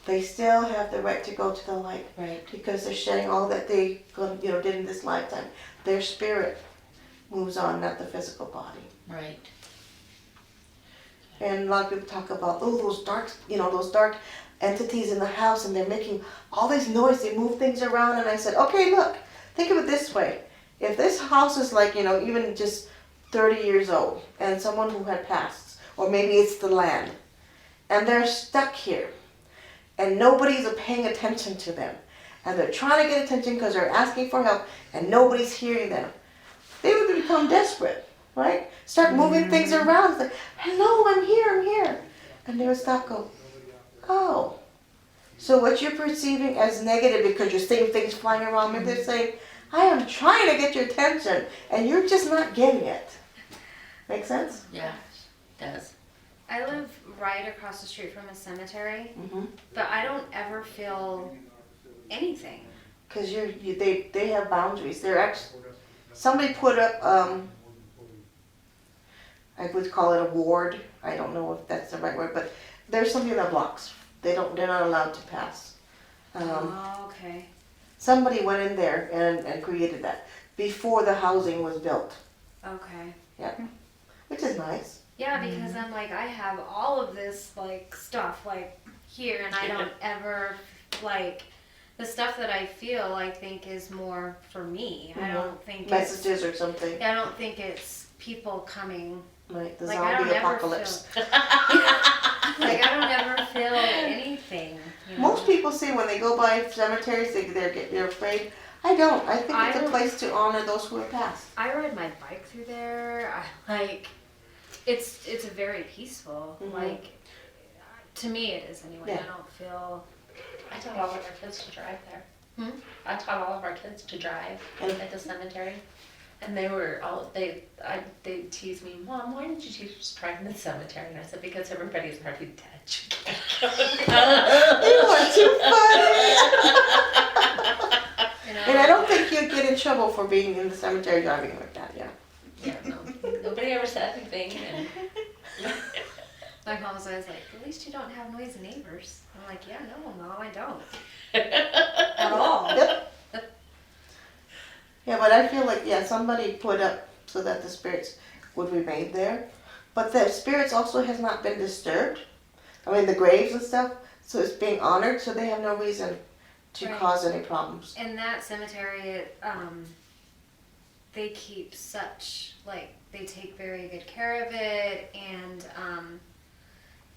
they still have the right to go to the light Right. because they're shedding all that they did in this lifetime. Their spirit moves on, not the physical body. Right. And a lot of people talk about, those dark entities in the house, and they're making all this noise. They move things around, and I said, okay, look, think of it this way: if this house is like, even just 30 years old, and someone who had passed, or maybe it's the land, and they're stuck here, and nobody's paying attention to them, and they're trying to get attention because they're asking for help, and nobody's hearing them, they would become desperate, right? Start moving things around. It's like, hello, I'm here. And they would stop, go, oh. So what you're perceiving as negative because you're seeing things flying around, maybe they're saying, I am trying to get your attention, and you're just not getting it. Make sense? Yeah. It does. I live right across the street from a cemetery, Mm-hmm. but I don't ever feel anything. Because they have boundaries. They're actually, somebody put up, I would call it a ward. I don't know if that's the right word, but there's something that blocks. They're not allowed to pass. Okay. Somebody went in there and created that before the housing was built. Okay. Yeah, which is nice. Yeah, because I'm like, I have all of this stuff here, and I don't ever the stuff that I feel. I think is more for me. I don't think Messages or something. I don't think it's people coming. Like the I don't zombie ever apocalypse. I don't ever feel anything. Most people say when they go by cemeteries, they're afraid. I don't. I think it's a place to honor those who have passed. I ride my bike through there. It's very peaceful. Mhm. To me it is anyway. Yeah. I don't feel. I taught all of our kids to drive there. Hmm? I taught all of our kids to drive And- at the cemetery. And they teased me, Mom, why didn't you teach us to drive in the cemetery? And I said, because everybody's already dead. You are too funny. And I don't think you'd get in trouble for being in the cemetery driving like that. Yeah. Yeah, no, nobody ever said anything. And My mom was always like, at least you don't have noisy neighbors. I'm like, yeah, no, Mom, I don't. At all. Yep. Yeah, but I feel like, somebody put up so that the spirits would remain there. But the spirits also has not been disturbed. I mean, the graves and stuff, so it's being honored, so they have no reason to Right. cause any problems. In that cemetery, they keep such, they take very good care of it, and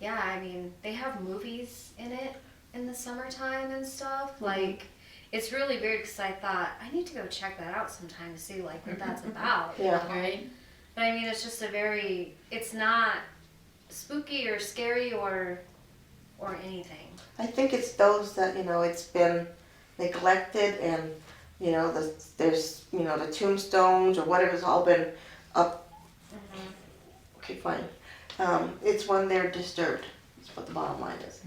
yeah, I mean, they have movies in it in the summertime and stuff. Like, it's really weird because I thought I need to go check that out sometime to see like what that's about. you Yeah. know? Right? But I mean, it's just it's not spooky or scary or anything. I think it's those that, it's been neglected and, there's, the tombstones or whatever's all been up. Okay, fine. It's when they're disturbed. That's what the bottom line is.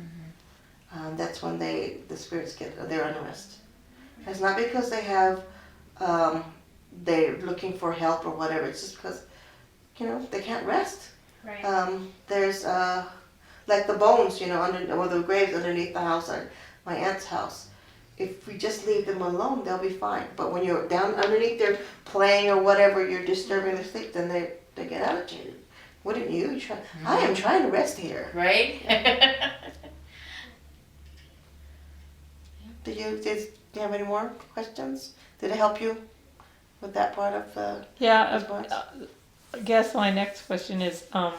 That's when the spirits they're unrest. It's not because they have, they're looking for help or whatever. It's just because, they can't rest. Right. There's, like the bones, or the graves underneath the house, or my aunt's house. If we just leave them alone, they'll be fine. But when you're down underneath there playing or whatever, you're disturbing their sleep, then they get agitated. Wouldn't you? I am trying to rest here. Right? Do you have any more questions? Did it help you with that part of the Yeah, response? I guess my next question is, I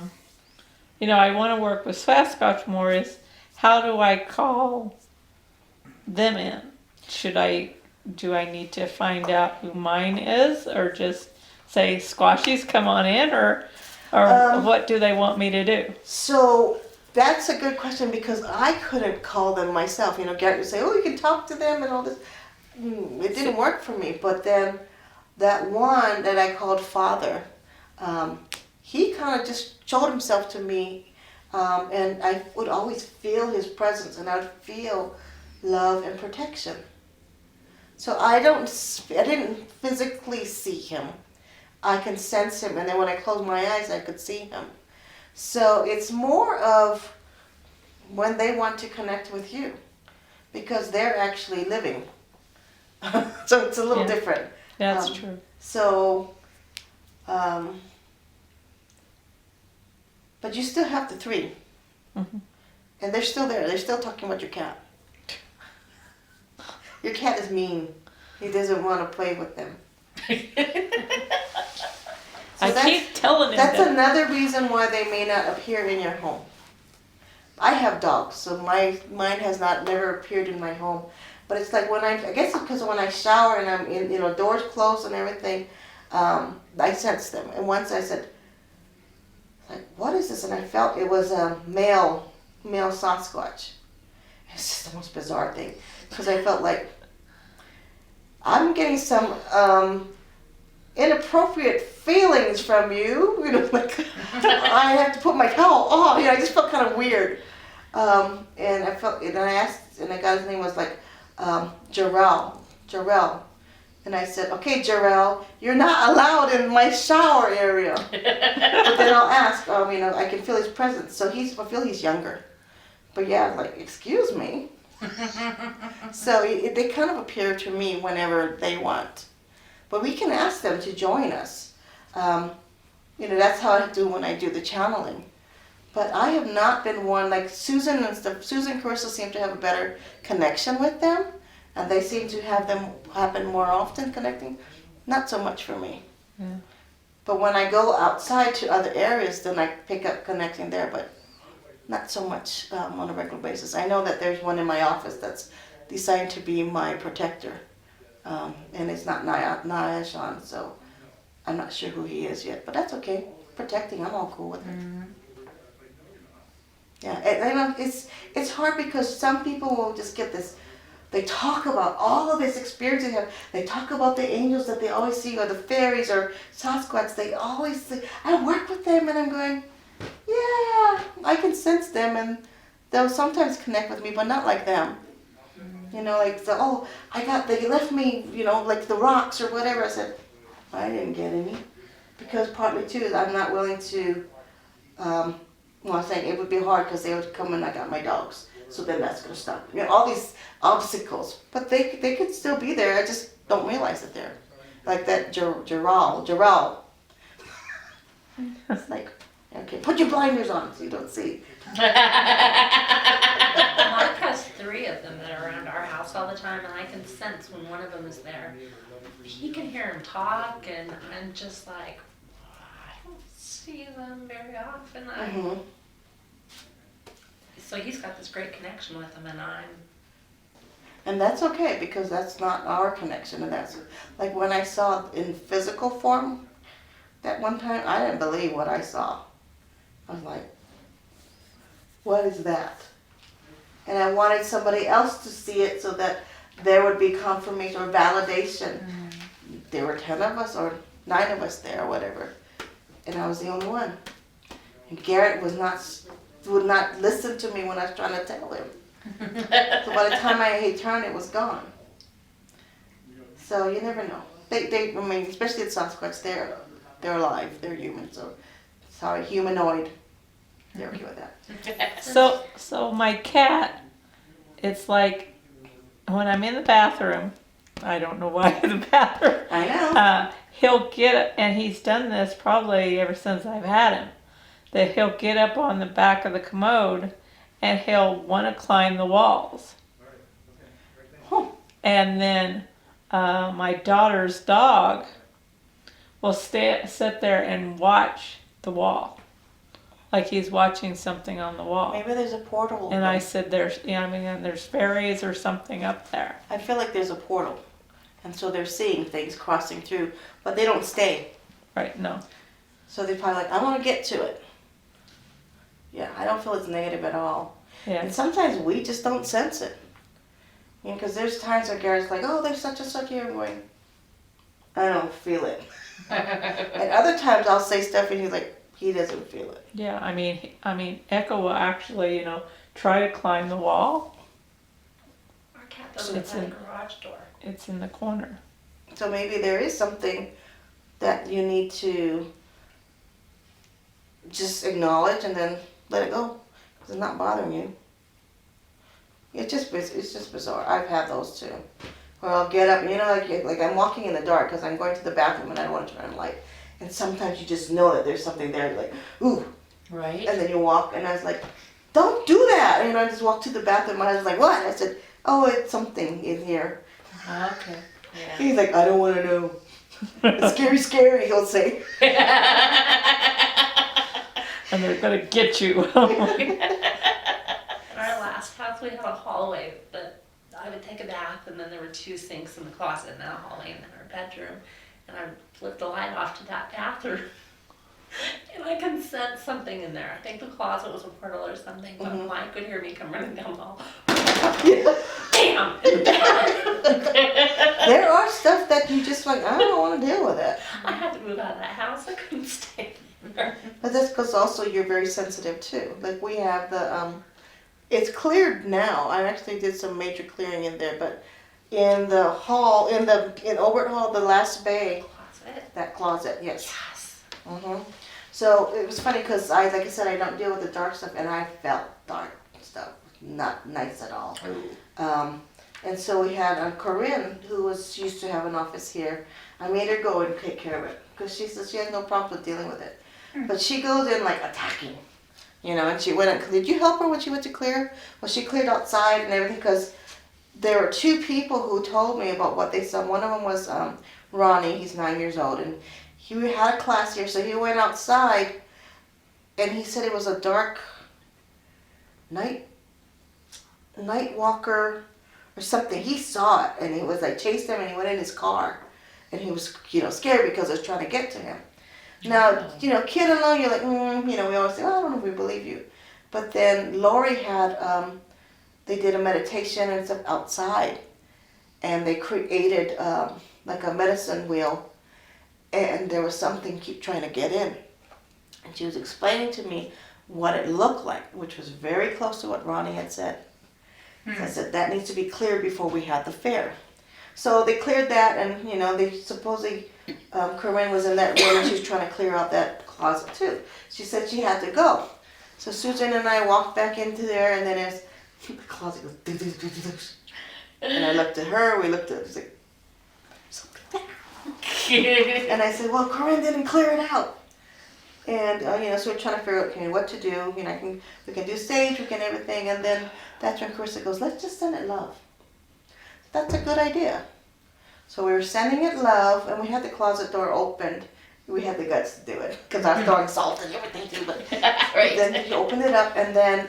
want to work with Sasquatch more. Is how do I call them in? Do I need to find out who mine is, or just say Squashies, come on in, or what do they want me to do? So that's a good question because I couldn't call them myself. Garrett would say, "Oh, you can talk to them and all this." It didn't work for me. But then that one that I called Father, he kind of just showed himself to me, and I would always feel his presence, and I'd feel love and protection. So I didn't physically see him. I can sense him, and then when I closed my eyes, I could see him. So it's more of when they want to connect with you, because they're actually living. So it's a little Yeah. different. That's Um, true. So, but you still have the three. Mhm. And they're still there. They're still talking about your cat. Your cat is mean. He doesn't want to play with them. So I keep telling him That's that. another reason why they may not appear in your home. I have dogs, so mine has never appeared in my home. But it's like I guess it's because when I shower and I'm in, doors closed and everything, I sense them. And once I said, like, what is this? And I felt it was a male Sasquatch. It's just the most bizarre thing. Because I felt like I'm getting some inappropriate feelings from you. Like I have to put my towel on. I just felt kind of weird. And I asked, and the guy's name was like Jarrell. And I said, okay, Jarrell, you're not allowed in my shower area. But then I'll ask, I can feel his presence. So I feel he's younger. But yeah, like, excuse me. So they kind of appear to me whenever they want. But we can ask them to join us. That's how I do when I do the channeling. But I have not been one, like Susan and stuff. Susan and Carissa seem to have a better connection with them. And they seem to have them happen more often, connecting. Not so much for me. Yeah. But when I go outside to other areas, then I pick up connecting there. But not so much on a regular basis. I know that there's one in my office that's designed to be my protector. And it's not Naashan, so I'm not sure who he is yet. But that's okay. Protecting, I'm all cool with it. Yeah, and it's hard because some people will just get this. They talk about all of this experience they have. They talk about the angels that they always see, or the fairies, or Sasquatch. They always say, I work with them, and I'm going, yeah, I can sense them, and they'll sometimes connect with me, but not like them. Like, they left me, like the rocks or whatever. I said, I didn't get any. Because partly, too, is I'm not willing to, I'm saying it would be hard because they would come and I got my dogs. So then that's going to stop. All these obstacles. But they could still be there. I just don't realize that they're. Like that Jarrell. It's like, okay, put your blinders on so you don't see. Mark has 3 of them that are around our house all the time, and I can sense when one of them is there. He can hear him talk, and I'm just like, I don't see them very often. So he's got this great connection with them, and And that's okay, because that's not our connection, and that's, like when I saw in physical form, that one time, I didn't believe what I saw. I was like, what is that? And I wanted somebody else to see it so that there would be confirmation or validation. There were 10 of us or 9 of us there or whatever, and I was the only one. And Garrett would not listen to me when I was trying to tell him. So by the time he turned, it was gone. So you never know. I mean, especially the Sasquatch, they're alive, they're human. So sorry, humanoid. They're okay with that. So my cat, it's like when I'm in the bathroom, I don't know why in the bathroom. I know. He'll get, and he's done this probably ever since I've had him, that he'll get up on the back of the commode and he'll want to climb the walls. And then my daughter's dog will sit there and watch the wall, like he's watching something on the wall. Maybe there's a portal. And I said, there's fairies or something up there. I feel like there's a portal. And so they're seeing things crossing through, but they don't stay. Right, no. So they're probably like, I want to get to it. Yeah, I don't feel it's negative at all. Yeah. And sometimes we just don't sense it. You know, because there's times where Garrett's like, oh, there's such and such here. I'm going, I don't feel it. And other times I'll say stuff and he's like, he doesn't feel it. Yeah, I mean, Echo will actually, try to climb the wall. our cat doesn't It's have a in- garage door. It's in the corner. So maybe there is something that you need to just acknowledge and then let it go. Because it's not bothering you. It's just bizarre. I've had those too. Where I'll get up, and like I'm walking in the dark because I'm going to the bathroom and I don't want to turn on the light. And sometimes you just know that there's something there. You're like, ooh. Right? And then you walk, and I was like, don't do that. And I just walked to the bathroom and I was like, what? I said, oh, it's something in here. Okay. Yeah. He's like, I don't want to know. It's scary, scary, he'll say. And they're gonna get you. In our last house, we had a hallway, but I would take a bath, and then there were 2 sinks in the closet, and then a hallway, and then our bedroom. And I flipped the light off to that bathroom, and I can sense something in there. I think the closet was a portal or something, but Mike could hear me come running down the hall. Bam! In the bathroom. There are stuff that you just like, I don't want to deal with it. I had to move out of that house. I couldn't stay there. But that's because also you're very sensitive too. Like we have the, it's cleared now. I actually did some major clearing in there, but in the hall, in Obert Hall, the last bay, Closet. that closet, yes. Yes. So it was funny because like I said, I don't deal with the dark stuff, and I felt dark stuff. Not nice at all. And so we had Corinne, who used to have an office here. I made her go and take care of it because she says she has no problem with dealing with it. But she goes in like attacking, and she went and, did you help her when she went to clear? Well, she cleared outside and everything because there were 2 people who told me about what they saw. One of them was Ronnie, he's 9 years old, and he had a class here, so he went outside and he said it was a dark night walker or something. He saw it and he was like chased him and he went in his car and he was scared because it was trying to get to him. Now, kid alone, you're like, we always say, I don't know if we believe you. But then Lori had, they did a meditation and stuff outside and they created like a medicine wheel and there was something keep trying to get in. And she was explaining to me what it looked like, which was very close to what Ronnie had said. I said, that needs to be cleared before we had the fair. So they cleared that, and they supposedly, Corinne was in that room and she was trying to clear out that closet too. She said she had to go. So Susan and I walked back into there, and then as the closet goes, doo, doo, doo, doo, doo. And I looked at her, we looked at her, she's like, something there. And I said, well, Corinne didn't clear it out. And, so we're trying to figure out what to do. We can do sage, we can everything. And then that's when Carissa goes, let's just send it love. That's a good idea. So we were sending it love, and we had the closet door opened. We had the guts to do it, because I was throwing salt and everything too. But Right. then he opened it up, and then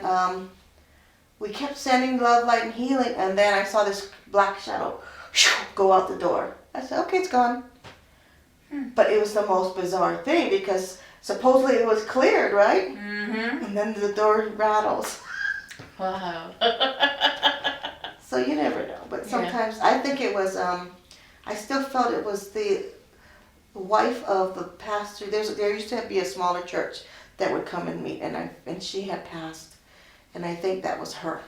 we kept sending love, light, and healing, and then I saw this black shadow go out the door. I said, okay, it's gone. But it was the most bizarre thing because supposedly it was cleared, right? Mm-hmm. And then the door rattles. Wow. So you never know. But sometimes I think it was, I still felt it was the wife of the pastor. There used to be a smaller church that would come and meet, and she had passed. And I think that was her.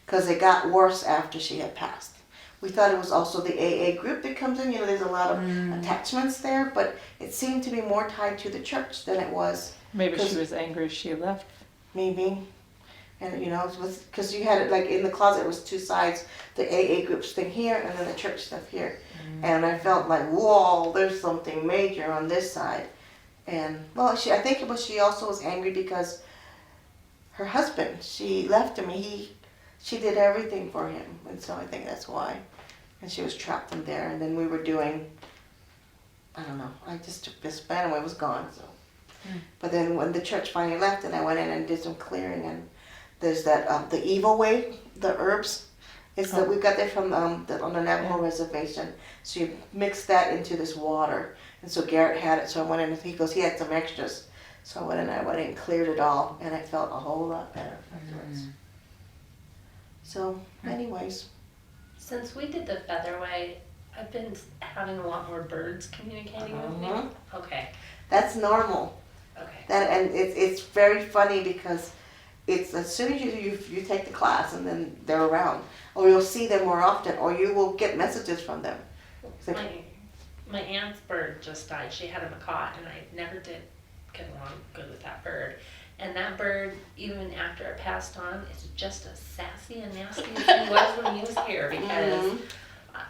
Because it got worse after she had passed. We thought it was also the AA group that comes in. You know, there's a lot of attachments there, but it seemed to be more tied to the church than it was. Maybe she was angry she left. Maybe. And, you know, it was because you had it like in the closet, it was two sides, the AA groups thing here and then the church stuff here. And I felt like, whoa, there's something major on this side. And, well, I think it was, she also was angry because her husband, she left him. She did everything for him. And so I think that's why. And she was trapped in there. And then we were doing, I don't know, I just took this pen and it was gone. So. But then when the church finally left and I went in and did some clearing, and there's that, the evil way, the herbs. It's that we got that from on the Navajo reservation. So you mix that into this water. And so Garrett had it. So I went in and he goes, he had some extras. So I went in and cleared it all. And I felt a whole lot better afterwards. So anyways. Since we did the Featherway, I've been having a lot more birds communicating with me. Okay. That's normal. Okay. And it's very funny because it's as soon as you take the class and then they're around, or you'll see them more often, or you will get messages from them. It's like, My aunt's bird just died. She had a macaw, and I never did get along good with that bird. And that bird, even after it passed on, is just as sassy and nasty as he was when he was here, because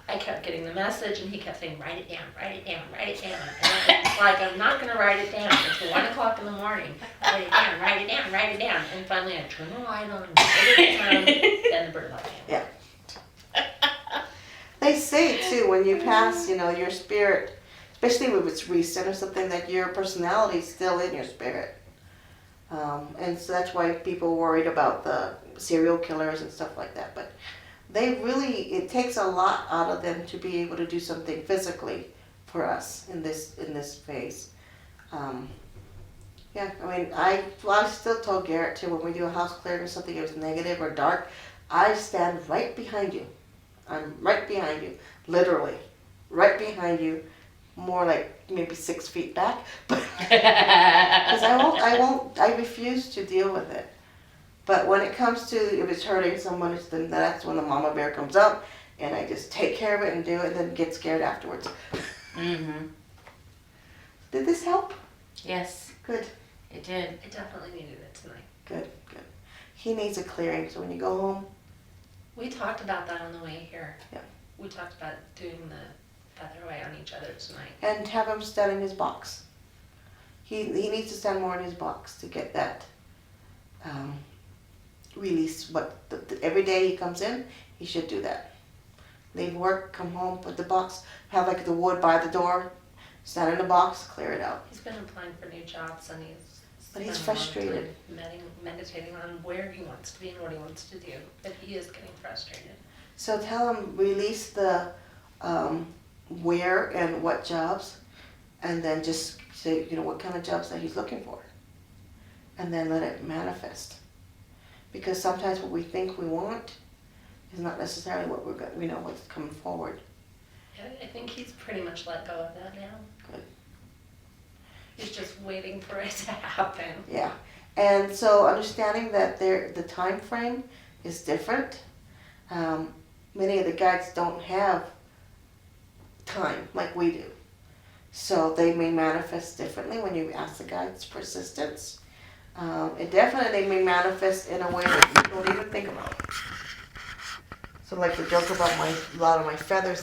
I kept getting the message and he kept saying, write it down, write it down, write it down. And I'm like, I'm not going to write it down until 1 o'clock in the morning. Write it down, write it down, write it down. And finally I turn the light on, put it down, then the bird left me. yeah. They say too, when you pass, you know, your spirit, especially if it's recent or something, that your personality is still in your spirit. And so that's why people are worried about the serial killers and stuff like that. But they really, it takes a lot out of them to be able to do something physically for us in this phase. Yeah, I mean, I still told Garrett too, when we do a house clearing or something, it was negative or dark, I stand right behind you. I'm right behind you, literally, right behind you, more like maybe 6 feet back, but because I refuse to deal with it. But when it comes to if it's hurting someone, then that's when the mama bear comes up, and I just take care of it and do it, and then get scared afterwards. Mm-hmm. Did this help? Yes, Good, it did. I definitely needed it tonight. good. He needs a clearing, so when you go home, We talked about that on the way here. Yeah. We talked about doing the Featherway on each other tonight. and have him stand in his box. He needs to stand more in his box to get that release. But every day he comes in, he should do that. Leave work, come home, put the box, have like the wood by the door, stand in the box, clear it out. He's been applying for new jobs, and But he's spent a lot of frustrated. time meditating on where he wants to be and what he wants to do. But he is getting frustrated. So tell him release the where and what jobs, and then just say, you know, what kind of jobs that he's looking for, and then let it manifest. Because sometimes what we think we want is not necessarily what we're going, you know, what's coming forward. Yeah, I think he's pretty much let go of that now. Good. He's just waiting for it to happen. Yeah, and so understanding that the time frame is different. Many of the guides don't have time like we do. So they may manifest differently when you ask the guides persistence. It definitely may manifest in a way that you don't even think about. So like the joke about a lot of my feathers